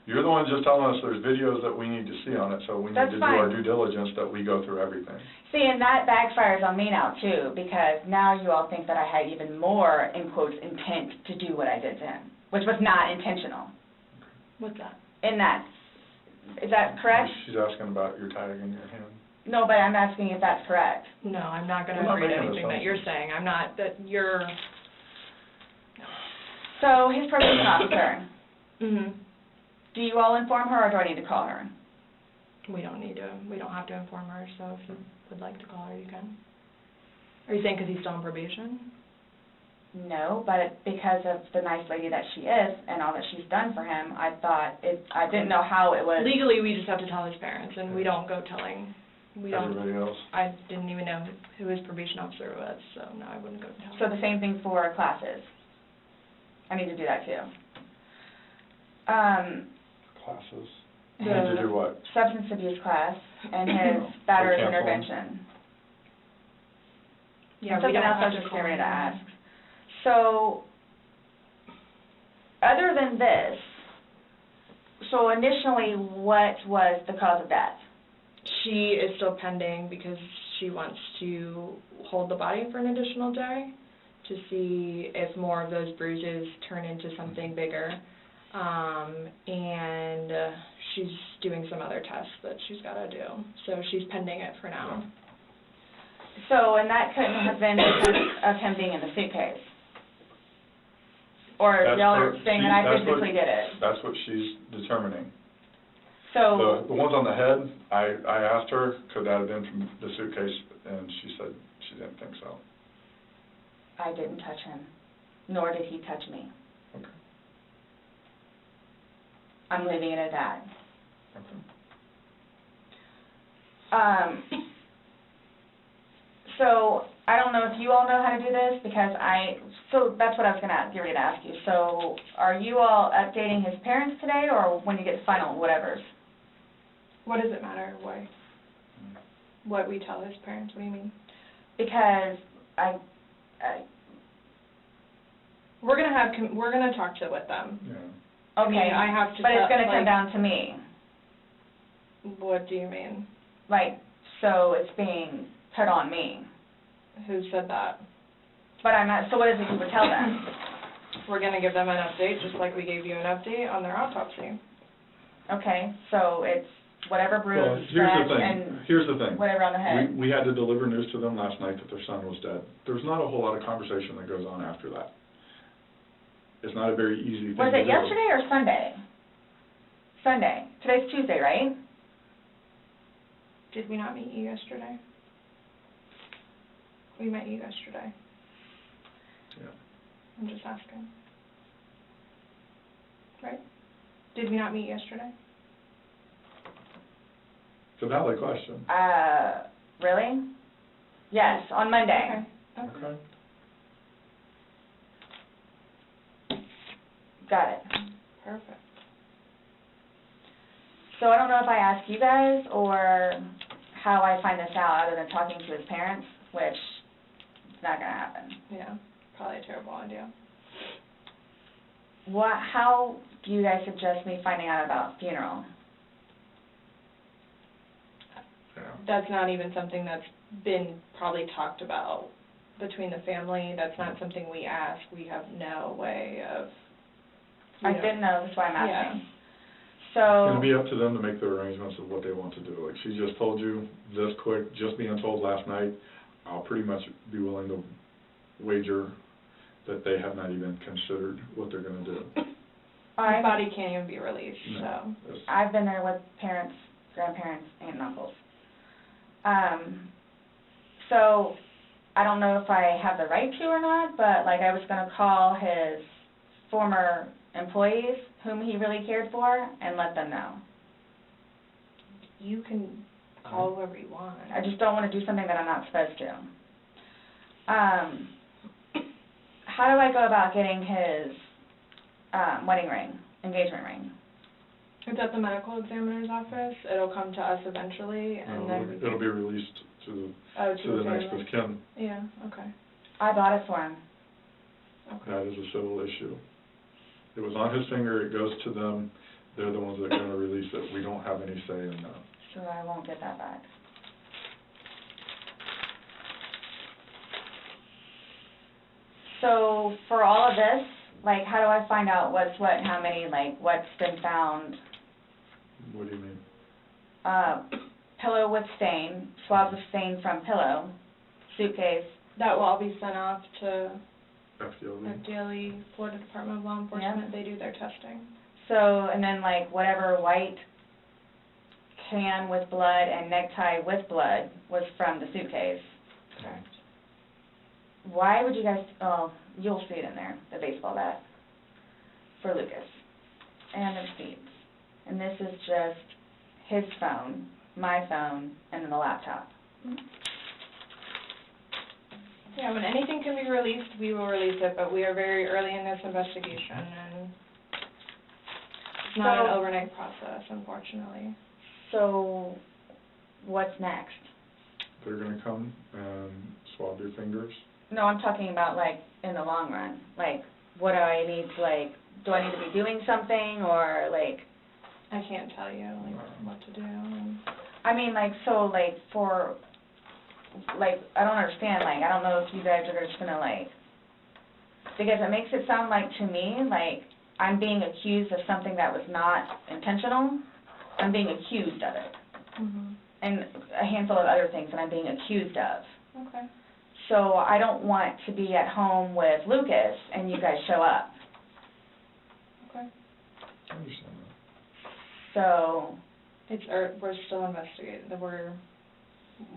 You're the one just telling us there's videos that we need to see on it, so we need That's to do our fine. due diligence that we go through everything. See, and that backfires on me now too, because now you all think that I had even more, in quotes, intent to do what I did to him, which was not intentional. What's that? In that, is that correct? She's asking about your tag in your hand. No, but I'm asking if that's correct. No, I'm not gonna We're not agree to making anything that you're assumptions. saying, I'm not, that you're. So, his probation officer, Mm-hmm. do you all inform her, or do I need to call her? We don't have to inform her, so if you would like to call her, you can. Are you saying because he's still on probation? No, but because of the nice lady that she is and all that she's done for him, I didn't know how it was. Legally, we just have to tell his parents, and we don't go telling, Everybody else? I didn't even know who his probation officer was, so no, I wouldn't go tell So him. the same thing for classes. I need to do that too. Classes? You need to do what? Substance abuse class and his battery cancel him? intervention. Yeah, we Something don't else I have was to just call getting ready to him. ask. So, other than this, so initially, what was the cause of death? She is still pending because she wants to hold the body for an additional day to see if more of those bruises turn into something bigger. And she's doing some other tests that she's got to do. So she's pending it for now. So, and that couldn't have been because of him being in the suitcase? Or That's y'all are her- saying she- that I that's what- physically did it? That's what she's determining. So, The ones on the head, I asked her, could that have been from the suitcase, and she said she didn't think so. I didn't touch him, nor did he touch me. Okay. I'm leaving it at that. Okay. So, I don't know if you all know how to do this, because so that's what I was gonna get ready to ask you. So, are you all updating his parents today, or when you get final whatevers? What does it matter what we tell his parents? What do you mean? Because We're gonna talk with them. Yeah. okay, I have to but it's tell- gonna come like- down to me. What do you mean? Like, so it's being put on me. Who said that? But I'm not, so what is it you would tell them? We're gonna give them an update, just like we gave you an update on their autopsy. Okay, so it's whatever Well, bruise, here's scratch, the thing, and here's the thing. whatever on the head. We had to deliver news to them last night that their son was dead. There's not a whole lot of conversation that goes on after that. It's not a very easy thing to do. Was it yesterday or Sunday? Sunday. Today's Tuesday, right? Did we not meet you yesterday? We met you yesterday. Yeah. I'm just asking. Right? Did we not meet yesterday? It's a valid question. Really? Yes, on Monday. Okay. Okay. Got it. Perfect. So I don't know if I ask you guys or how I find this out other than talking to his parents, which is not gonna happen. Yeah, probably a terrible idea. How do you guys suggest me finding out about funeral? Yeah. That's not even something that's been probably talked about between the family. That's not something we ask. We have no way of. I didn't know, that's why I'm Yeah. asking. It's gonna So, be up to them to make the arrangements of what they want to do. Like, she just told you this quick, just being told last night, I'll pretty much be willing to wager that they have not even considered what they're gonna do. My body can't even be released, so. No, it's- I've been there with parents, grandparents, aunt and uncles. So, I don't know if I have the right to or not, but like I was gonna call his former employees whom he really cared for and let them know. You can call whoever you want. I just don't wanna do something that I'm not supposed to. How do I go about getting his, wedding ring, engagement ring? It's at the medical examiner's office. It'll come to us eventually, and then we It'll can- be released to Oh, the next family. of kin. Yeah, okay, I bought it for him. okay. That is a civil issue. It was on his finger, it goes to them, they're the ones that are gonna release it. We don't have any say in that. So I won't get that back. So for all of this, like, how do I find out what's what and how many, like, what's been found? What do you mean? Pillow with stain, swabs of stain from pillow, suitcase. That will all be sent off to FDLE? FDLE, Florida Department of Law Enforcement. They do their testing. So, and then like whatever white can with blood and necktie with blood was from the suitcase. Correct. Why would you guys, oh, you'll see it in there, the baseball bat for Lucas. And the receipts. And this is just his phone, my phone, and then the laptop. Yeah, when anything can be released, we will release it, but we are very early in this investigation, and it's not an So- overnight process, unfortunately. So, what's next? They're gonna come and swab your fingers. No, I'm talking about like in the long run. Like, what do I need to like, do I need to be doing something or like, I can't tell you, like, what to do. And I mean like, so like for, like, I don't understand, like, I don't know if you guys are just gonna like, because it makes it sound like to me, like, I'm being accused of something that was not intentional. I'm being accused of it. And a handful of other things that I'm being accused of. Okay. So I don't want to be at home with Lucas and you guys show up. Okay. I understand that. So, It's, we're still investigating,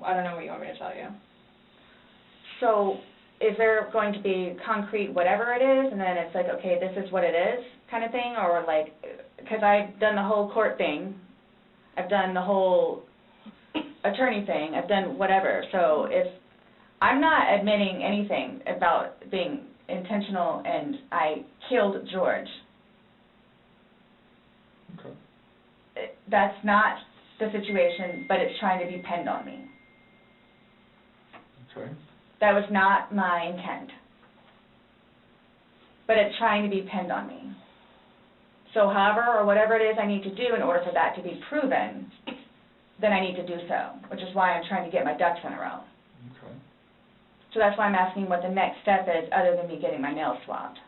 I don't know what you want me to tell you. so is there going to be concrete whatever it is, and then it's like, okay, this is what it is, kind of thing, or like, because I've done the whole court thing, I've done the whole attorney thing, I've done whatever, so if, I'm not admitting anything about being intentional and I killed George. Okay. That's not the situation, but it's trying to be pinned on me. Okay. That was not my intent. But it's trying to be pinned on me. So however or whatever it is I need to do in order for that to be proven, then I need to do so, which is why I'm trying to get my ducks in a row. Okay. So that's why I'm asking what the next step is other than me getting my nails swabbed.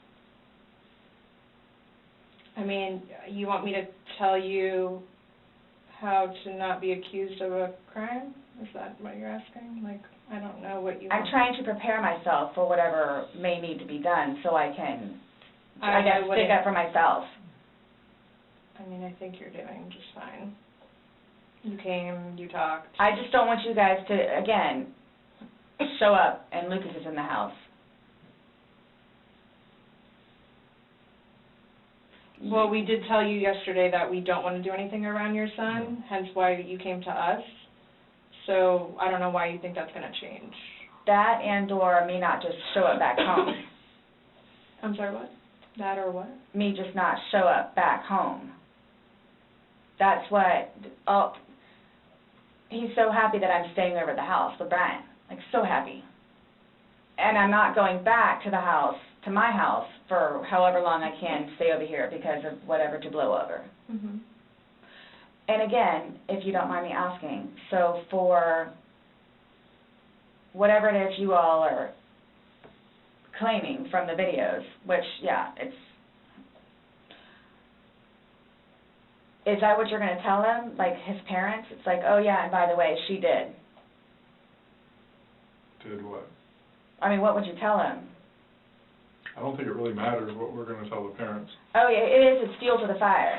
I mean, you want me to tell you how to not be accused of a crime? Is that what you're asking? Like, I don't know what you I'm want. trying to prepare myself for whatever may need to be done so I can, I guess, stick wouldn't- up for myself. I mean, I think you're doing just fine. You came, you talked. I just don't want you guys to, again, show up and Lucas is in the house. Well, we did tell you yesterday that we don't want to do anything around your son, hence why you came to us. So I don't know why you think that's going to change. That and or me not just show up back home. I'm sorry, what? That or what? Me just not show up back home. That's what, oh, he's so happy that I'm staying over at the house with Brian. Like, so happy. And I'm not going back to the house, to my house, for however long I can stay over here because of whatever to blow over. Mm-hmm. And again, if you don't mind me asking, so for whatever it is you all are claiming from the videos, which, yeah, it's, Is that what you're going to tell him? Like his parents? It's like, oh yeah, and by the way, she did. Did what? I mean, what would you tell him? I don't think it really matters what we're gonna tell the parents. Oh yeah, it is. It's fuel to the fire.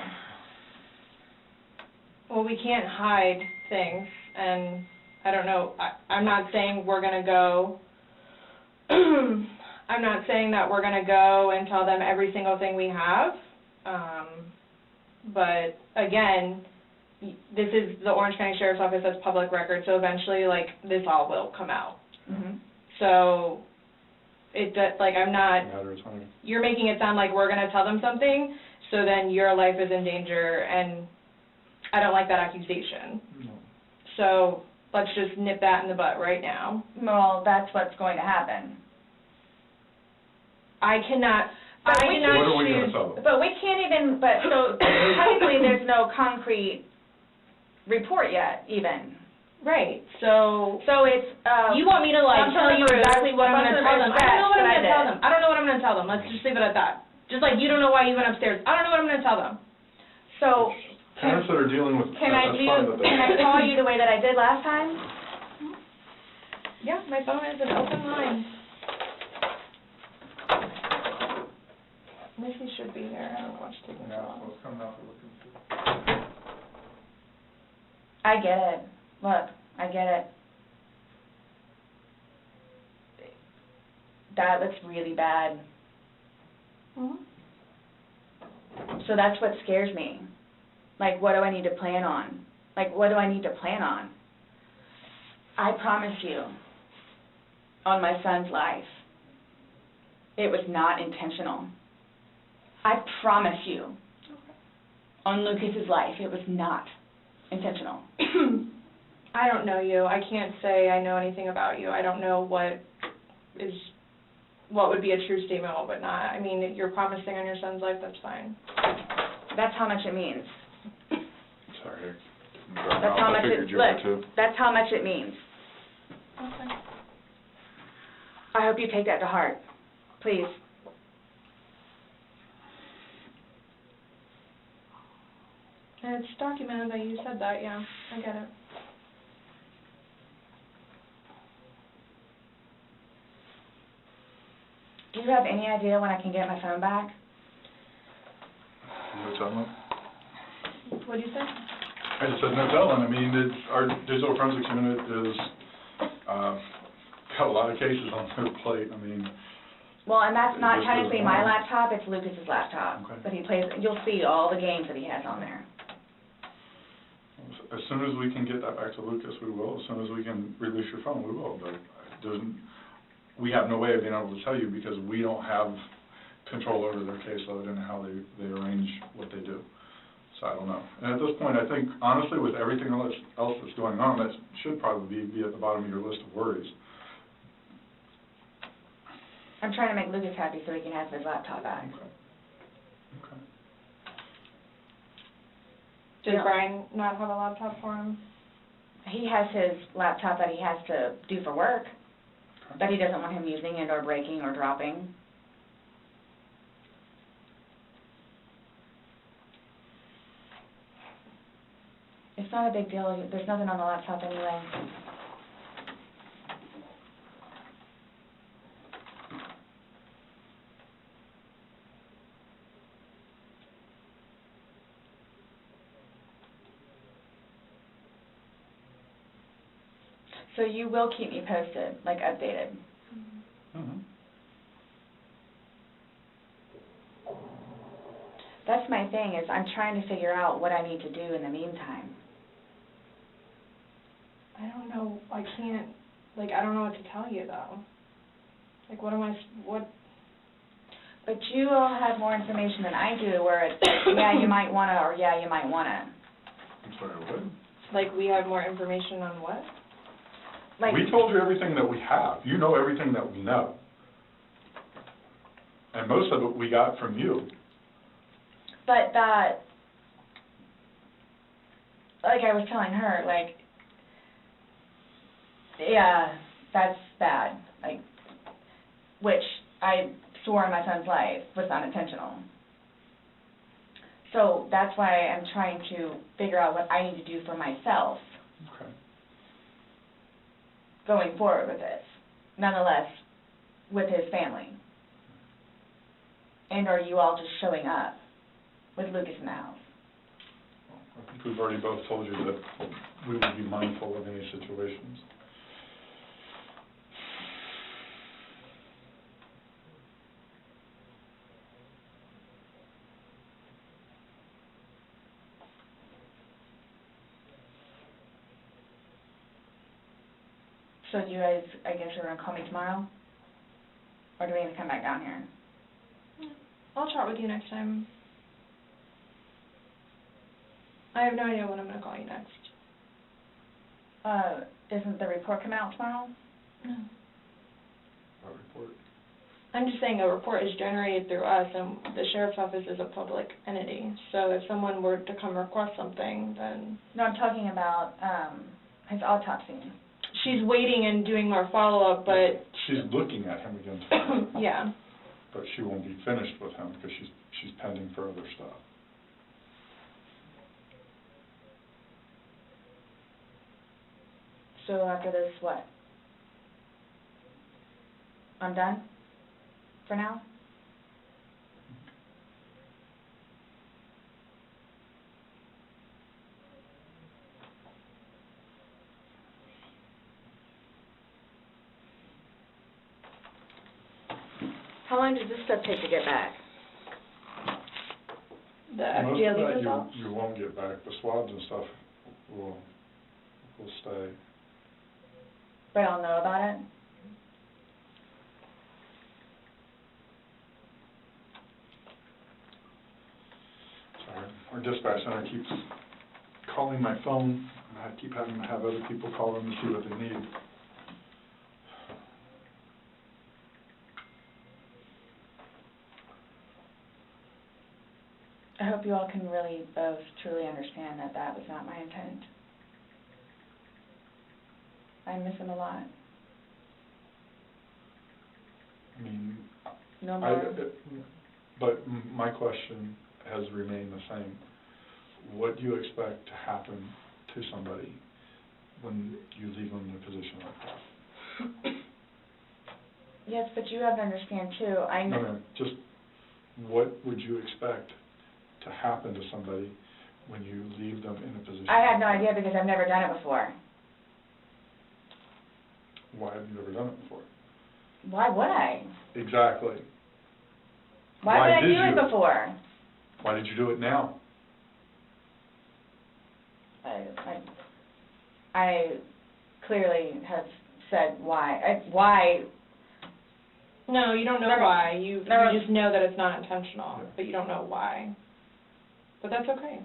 Well, we can't hide things, and I don't know, I'm not saying we're going to go, I'm not saying that we're going to go and tell them every single thing we have, but again, this is the Orange County Sheriff's Office, that's public record, so eventually, like, this all will come out. Mm-hmm. So, I'm not, Matters, honey. you're making it sound like we're going to tell them something, so then your life is in danger, and I don't like that accusation. No. So let's just nip that in the butt right now. Well, that's what's going to happen. I cannot What are we choose. gonna tell them? But we can't even, so technically there's no concrete report yet, even. Right, so it's, you want me to tell you exactly what I'm going to tell them. I don't know what I'm going to tell them. I don't know what I'm going to tell them. Let's just leave it at that. Just like you don't know why you went upstairs. I don't know what I'm going to tell them. So, Parents that are dealing with, can I call you the way that I did last time? Yeah, my phone is an open line. Missy should be here. I don't know what's taking so Yeah, long. what's coming out, we're looking through. I get it. Look, I get it. That looks really bad. Mm-hmm. So that's what scares me. Like, what do I need to plan on? Like, what do I need to plan on? I promise you, on my son's life, it was not intentional. I promise you, on Lucas's life, it was not intentional. I don't know you. I can't say I know anything about you. I don't know what would be a true statement, what would not. I mean, you're promising on your son's life, that's fine. That's how much it means. Sorry. That's how much it, look, that's how much it means. Okay. I hope you take that to heart. Please. And it's documented that you said that, yeah. I get it. Do you have any idea when I can get my phone back? No telling. What do you say? I just said no telling. I mean, our digital forensics unit is, got a lot of cases on their plate. I mean. Well, and that's not This is technically my one. laptop, it's Lucas's laptop. Okay. But he plays, you'll see all the games that he has on there. As soon as we can get that back to Lucas, we will. As soon as we can release your phone, we will. But we have no way of being able to tell you because we don't have control over their caseload and how they arrange what they do. So I don't know. And at this point, I think, honestly, with everything else that's going on, that should probably be at the bottom of your list of worries. I'm trying to make Lucas happy so he can have his laptop back. Okay. Did Brian not have a laptop for him? He has his laptop that he has to do for work, but he doesn't want him using it or breaking or dropping. It's not a big deal. There's nothing on the laptop anyway. So you will keep me posted, like updated. Mm-hmm. That's my thing, is I'm trying to figure out what I need to do in the meantime. I don't know. I can't, I don't know what to tell you, though. What? But you all have more information than I do, where it's like, yeah, you might want to, or yeah, you might want to. I'm sorry, what? We have more information on what? We told you everything that we have. You know everything that we know. And most of it we got from you. But that, like I was telling her, yeah, that's bad. Which I swore in my son's life was not intentional. So that's why I'm trying to figure out what I need to do for myself Okay. going forward with this, nonetheless, with his family. And are you all just showing up with Lucas in the house? I think we've already both told you that we would be mindful of any situations. So you guys, I guess you're gonna call me tomorrow? Or do we need to come back down here? I'll chat with you next time. I have no idea when I'm gonna call you next. Isn't the report come out tomorrow? No. Our report. I'm just saying a report is generated through us, and the sheriff's office is a public entity. So if someone were to come request something, then No, I'm talking about, his autopsy. she's waiting and doing our follow-up, but She's looking at him again tomorrow, yeah. but she won't be finished with him because she's pending for other stuff. So after this, what? I'm done? For now? How long does this stuff take to get back? The Most FGLE of that results? you won't get back. The swabs and stuff will stay. But I'll know about it? Sorry. Our dispatch center keeps calling my phone, and I keep having to have other people call them to see what they need. I hope you all can really both truly understand that that was not my intent. I miss him a lot. I mean, No more. but my question has remained the same. What do you expect to happen to somebody when you leave them in a position like that? Yes, but you have to understand too, I know. No, just what would you expect to happen to somebody when you leave them in a position? I had no like that? idea because I've never done it before. Why have you never done it before? Why would I? Exactly. Why would I did do you? it before? Why did you do it now? I clearly have said why. Why? No, you don't know Never- why. You never- just know that it's not intentional, Yeah. but you don't know why. But that's okay.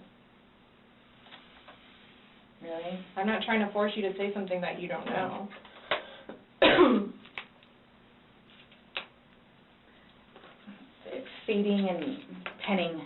Really? I'm not trying to force you to say something that you don't know. It's feeding and penning.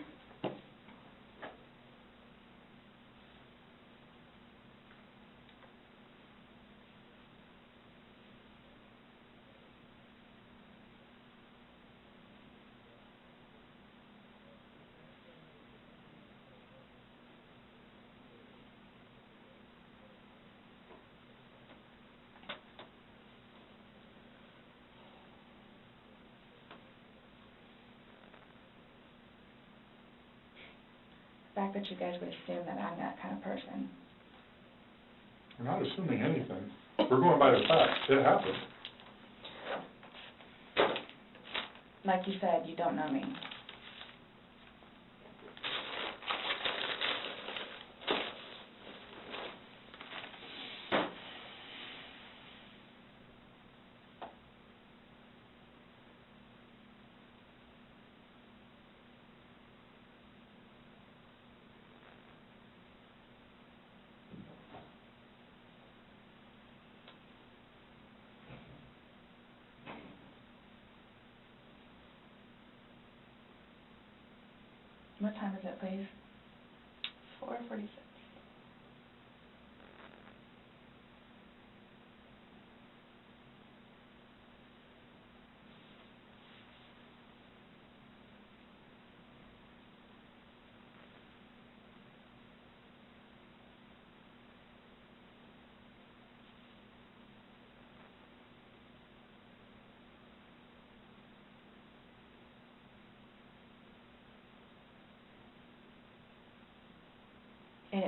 The fact that you guys would assume that I'm that kind of person. We're not assuming anything. We're going by the facts. It happened. Like you said, you don't know me. What time is it, please? 4:46.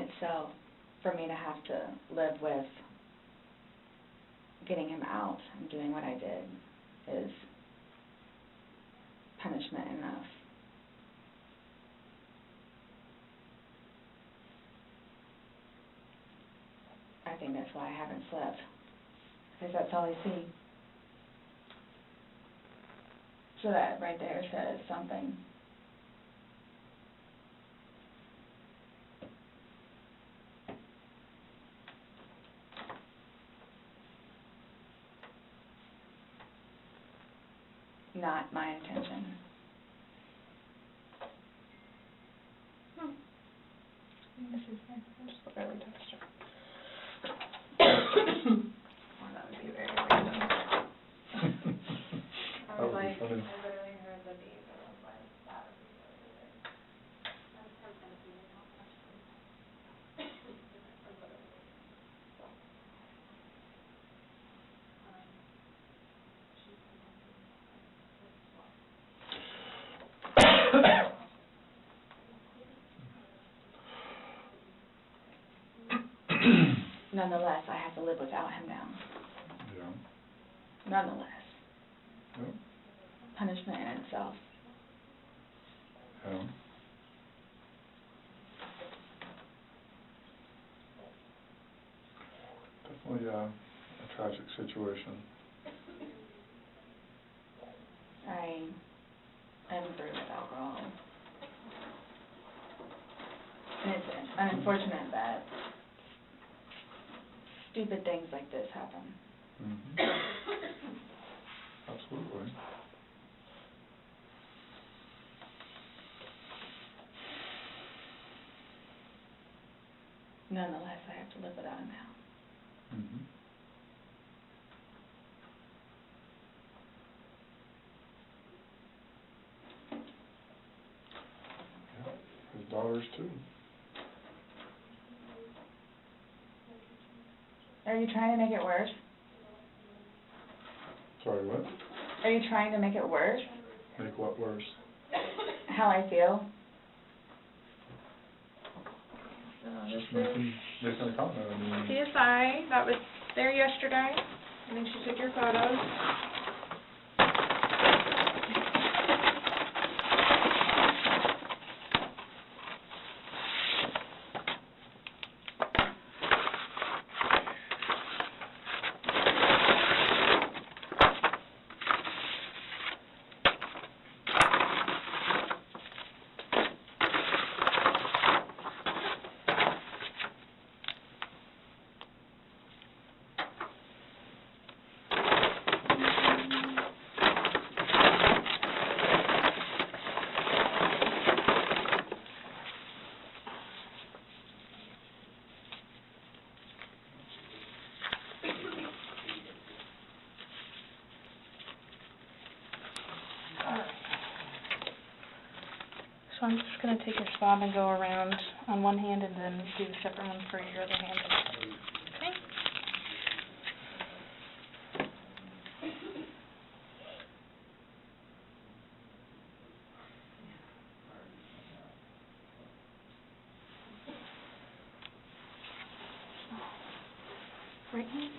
itself, for me to have to live with getting him out and doing what I did is punishment enough. I think that's why I haven't slept, because that's all I see. So that right there says something. Not my intention. This is nice. I just barely touched her. Well, that would be very random. That would be funny. I literally heard the beep and I was like, that would be really weird. That's him kind of being how much Nonetheless, I have to live without him now. Yeah. Nonetheless. Yeah. Punishment in itself. Yeah. Definitely a tragic situation. I am through with alcohol. And it's unfortunate that stupid things like this happen. Mm-hmm. Absolutely. Nonetheless, I have to live without him now. Mm-hmm. Yeah. His daughters too. Are you trying to make it worse? Sorry, what? Are you trying to make it worse? Make what worse? How I feel? So this is Making a comment, I mean. CSI, that was there yesterday. I think she took your photos. So I'm just going to take a swab and go around on one hand and then do a separate one for your other hand. Okay? Right hand.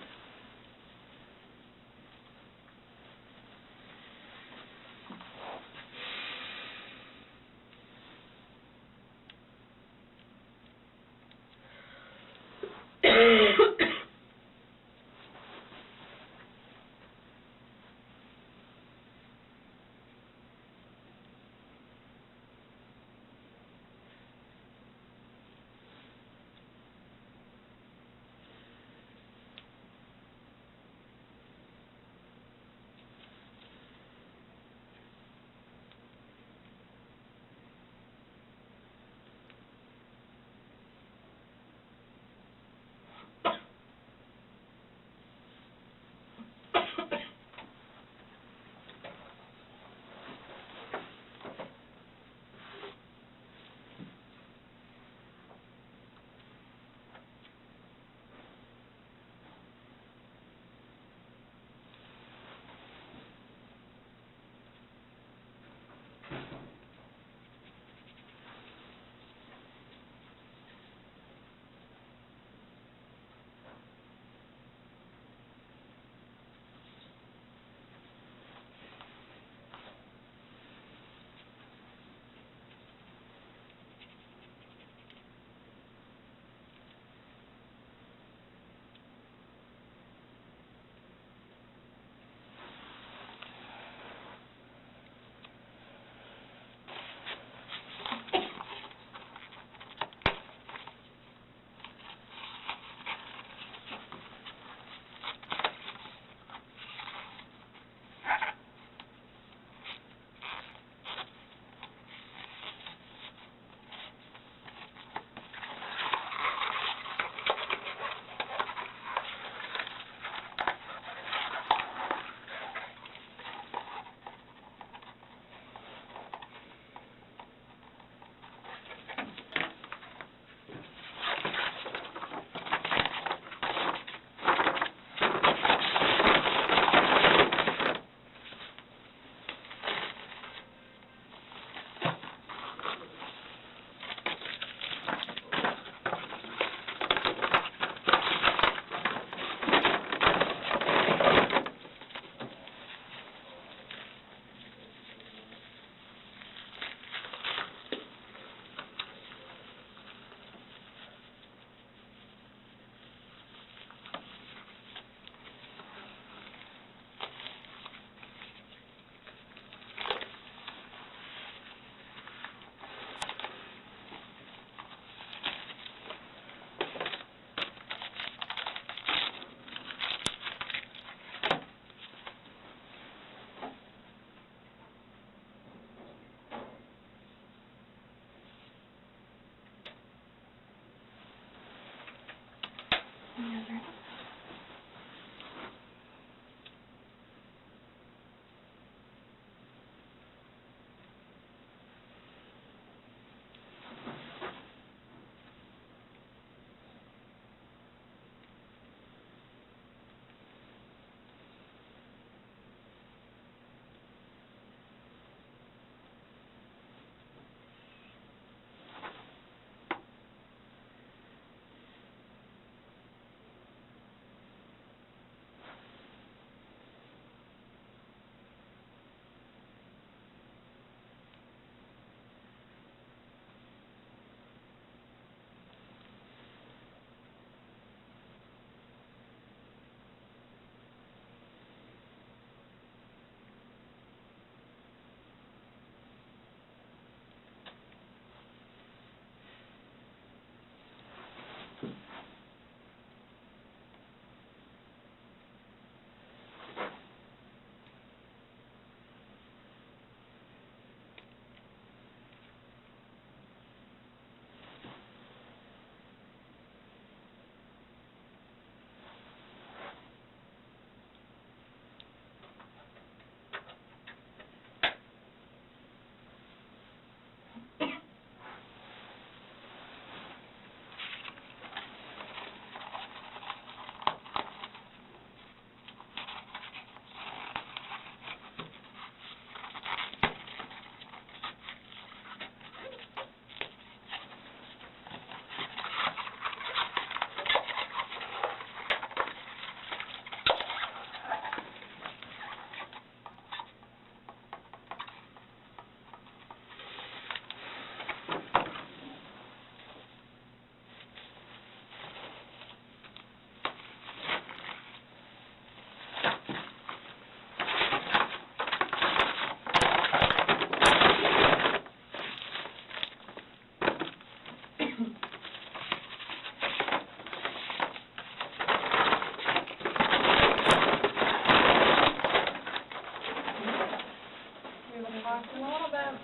lost in a little bit.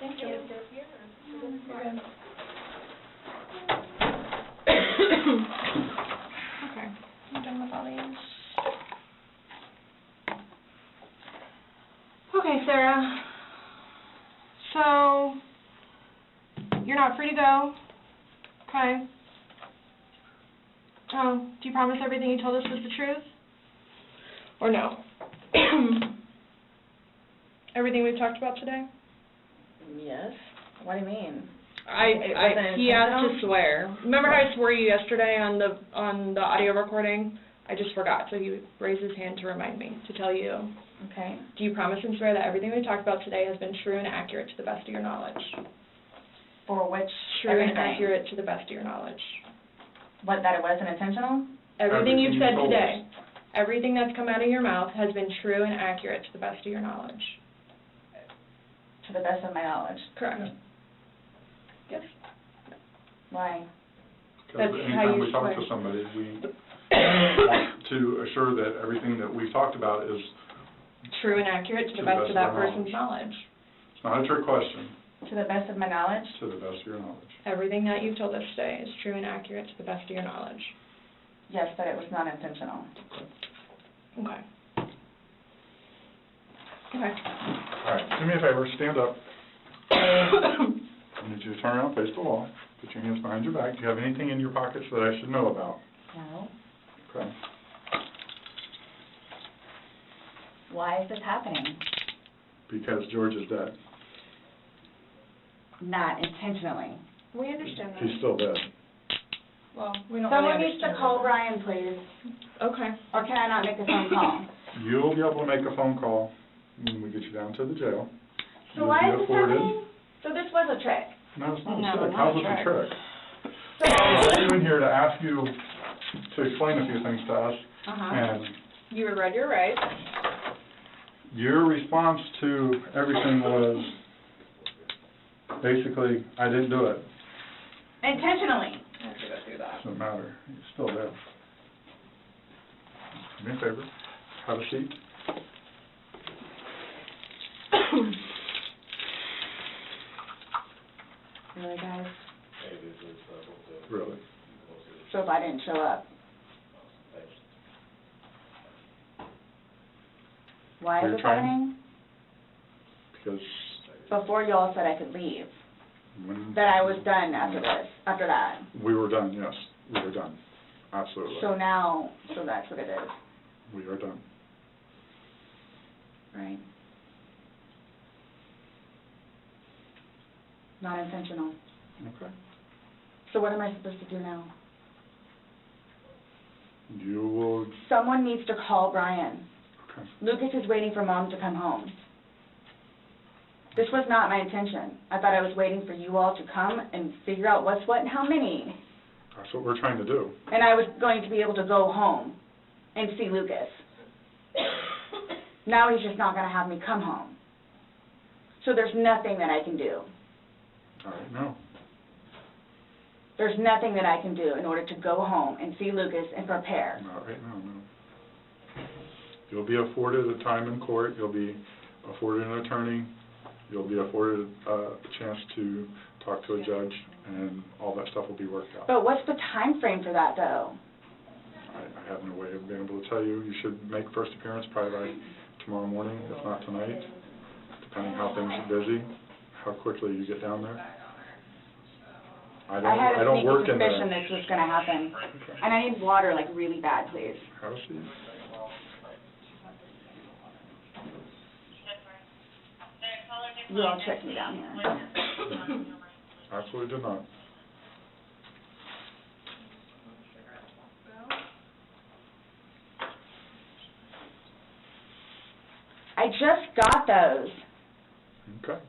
Thank you. Okay, I'm done with all these. Okay, Sarah. So, you're not free to go. Okay. Oh, do you promise everything you told us was the truth? Or no? Everything we've talked about today? Yes. What do you mean? He asked to swear. Remember how I swore you yesterday on the audio recording? I just forgot, so he raised his hand to remind me, to tell you. Okay. Do you promise and swear that everything we talked about today has been true and accurate to the best of your knowledge? For which True everything? and accurate to the best of your knowledge. What, that it wasn't intentional? Everything you've Everything said you told today, everything that's come out of your mouth has been true and accurate to the best of your knowledge. To the best of my knowledge. Correct. Yes. Why? Because That's how anytime you we talk swear. to somebody, we want to assure that everything that we've talked about is, True and accurate to the best of that person's knowledge. it's not a trick question, To the best of my knowledge? to the best of your knowledge. Everything that you've told us today is true and accurate to the best of your knowledge. Yes, but it was not intentional. Okay. Okay. All right, do me a favor, stand up. I need you to turn around, face the wall, put your hands behind your back. Do you have anything in your pockets that I should know about? No. Okay. Why is this happening? Because George is dead. Not intentionally. We understand that. He's still dead. Well, we don't Someone really needs to understand call that. Brian, please. Okay. Or can I not make a phone call? You'll be able to make a phone call when we get you down to the jail. So You'll why be is this afforded- happening? So this was a trick. No, it's not a No, trick. not How's a it a trick. trick? I brought you in here to ask you to explain a few things to us, and You were read your rights. your response to everything was basically, I didn't do it. Intentionally. I have to go through that. Doesn't matter. He's still dead. Do me a favor. Have a seat. Really, guys? Really. So if I didn't show up? Why For is your this training? happening? Because Before y'all said I could leave, when that I was done after this, after that. we were done, yes, we were done. Absolutely. So now, so that's what it is, We are done. right? Not intentional. Okay. So what am I supposed to do now? You will, Someone needs to call Brian. okay. Lucas is waiting for Mom to come home. This was not my intention. I thought I was waiting for you all to come and figure out what's what and how many. That's what we're trying to do. And I was going to be able to go home and see Lucas. Now he's just not going to have me come home. So there's nothing that I can do. All right, no. There's nothing that I can do in order to go home and see Lucas and prepare. Not right now, no. You'll be afforded a time in court, you'll be afforded an attorney, you'll be afforded a chance to talk to a judge, and all that stuff will be worked out. But what's the time frame for that, though? I have no way of being able to tell you. You should make first appearance probably by tomorrow morning, if not tonight, depending how things are busy, how quickly you get down there. I had a don't work sneaky in there. suspicion this was going to happen. And I need water, like, really bad, please. Have a seat. You all tricked me down here. Absolutely did not. I just got those. Okay.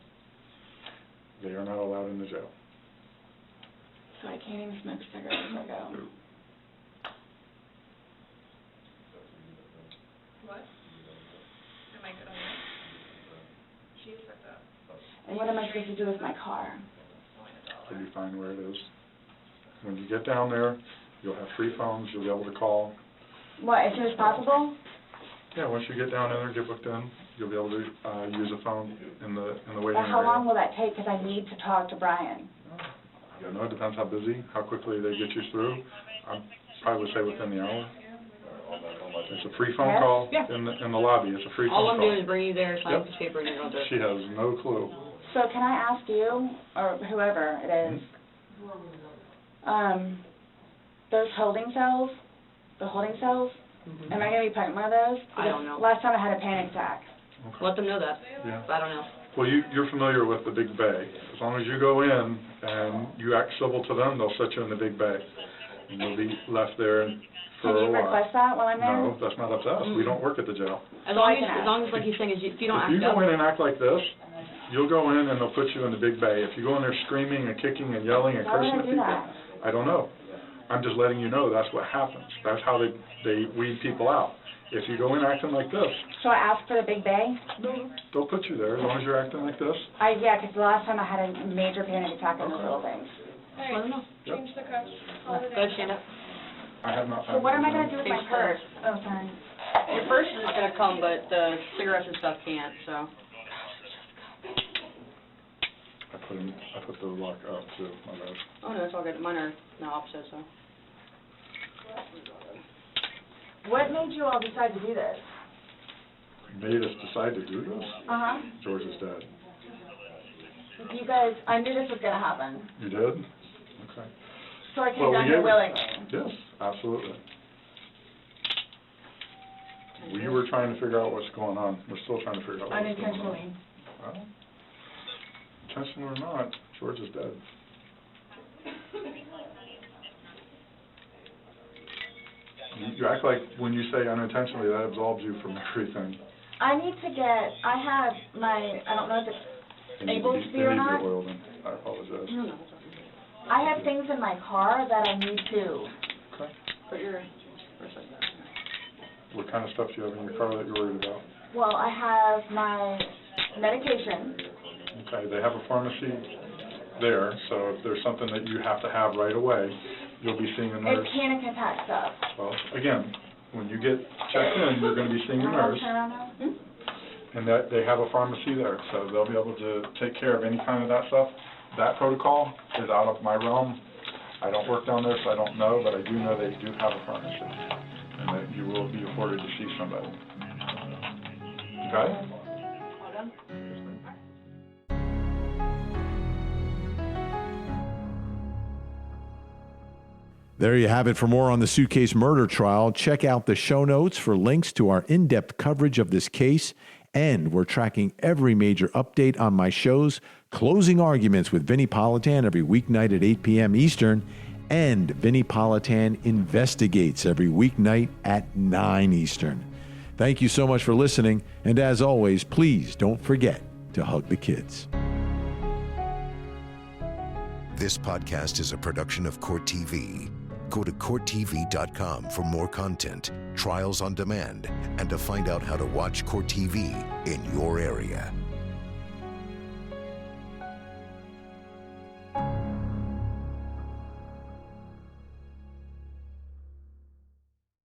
They are not allowed in the jail. So I can't even smoke cigarettes if I go. What? Am I good on that? She's hooked up. And what am I supposed to do with my car? You'll be fine where it is. When you get down there, you'll have free phones, you'll be able to call. What, as soon as possible? Yeah, once you get down there, get booked in, You'll be able to use a phone in the waiting But area. how long will that take? Because I need to talk to Brian. You know, it depends how busy, how quickly they get you through. I probably would say within the hour. It's a free phone Yes? call Yeah. in the lobby. It's a free phone call. All I'm doing is bringing you there, sign Yep. a piece of paper, and you're going to do it. She has no clue. So can I ask you, or whoever it is, those holding cells, the holding cells, Mhm. am I going to be put in one of those? I don't know. Last time I had a panic attack. Let them know that. Yeah. I don't know. Well, you're familiar with the big bay. As long as you go in and you act civil to them, they'll set you in the big bay. And you'll be left there for Can a you while. request that while I'm there? No, that's not up to us. We don't work at the jail. As So I long can as, ask. like he's saying, is if you don't If act you go up, in and act like this, you'll go in and they'll put you in the big bay. If you go in there screaming and kicking and yelling and Why would cursing I at do people, that? I don't know. I'm just letting you know that's what happens. That's how they weed people out. If you go in acting like this, So I asked for the big bay? they'll put you there as long as you're acting like this. Yeah, because the last time I had a major panic attack on those little things. just let them know. Yep. Change the cuffs. Go ahead, stand up. I have not So found what am I anything. going to do with my purse? Oh, sorry. Your purse is going to come, but the cigarettes and stuff can't, so. I put the lock up too, my bad. Oh, no, it's all good. Mine are the opposite, so. What made you all decide to do this? Made us decide to do this? Uh-huh. George is dead. You guys, I knew this was going to happen. You did? Okay. So I came Well, down we here gave- willingly. Yes, absolutely. We were trying to figure out what's going on. We're still trying to figure out what's going on. Unintentionally. Well, intentional or not, George is dead. You act like when you say unintentionally, that absolves you from everything. I need to get, I have my, I don't know if it's They need able to be or They need not. your oil then. I apologize. No, no. I have things in my car that I need to. Okay. Put your purse like that. What kind of stuff do you have in your car that you're worried about? Well, I have my medication. Okay, they have a pharmacy there, so if there's something that you have to have right away, you'll be seeing a nurse. It's panic attack stuff. Well, again, when you get checked in, you're going to be seeing a nurse, Turn around now? and that they have a pharmacy there, so they'll be able to take care of any kind of that stuff. That protocol is out of my realm. I don't work down there, so I don't know, but I do know they do have a pharmacy, and that you will be afforded to see somebody. Okay? There you have it. For more on the Suitcase murder trial, check out the show notes for links to our in-depth coverage of this case. And we're tracking every major update on my shows, Closing Arguments with Vinnie Politan every weeknight at 8 p.m. Eastern, and Vinnie Politan Investigates every weeknight at 9 Eastern. Thank you so much for listening, and as always, please don't forget to hug the kids. This podcast is a production of Court TV. Go to CourtTV.com for more content, trials on demand, and to find out how to watch Court TV in your area.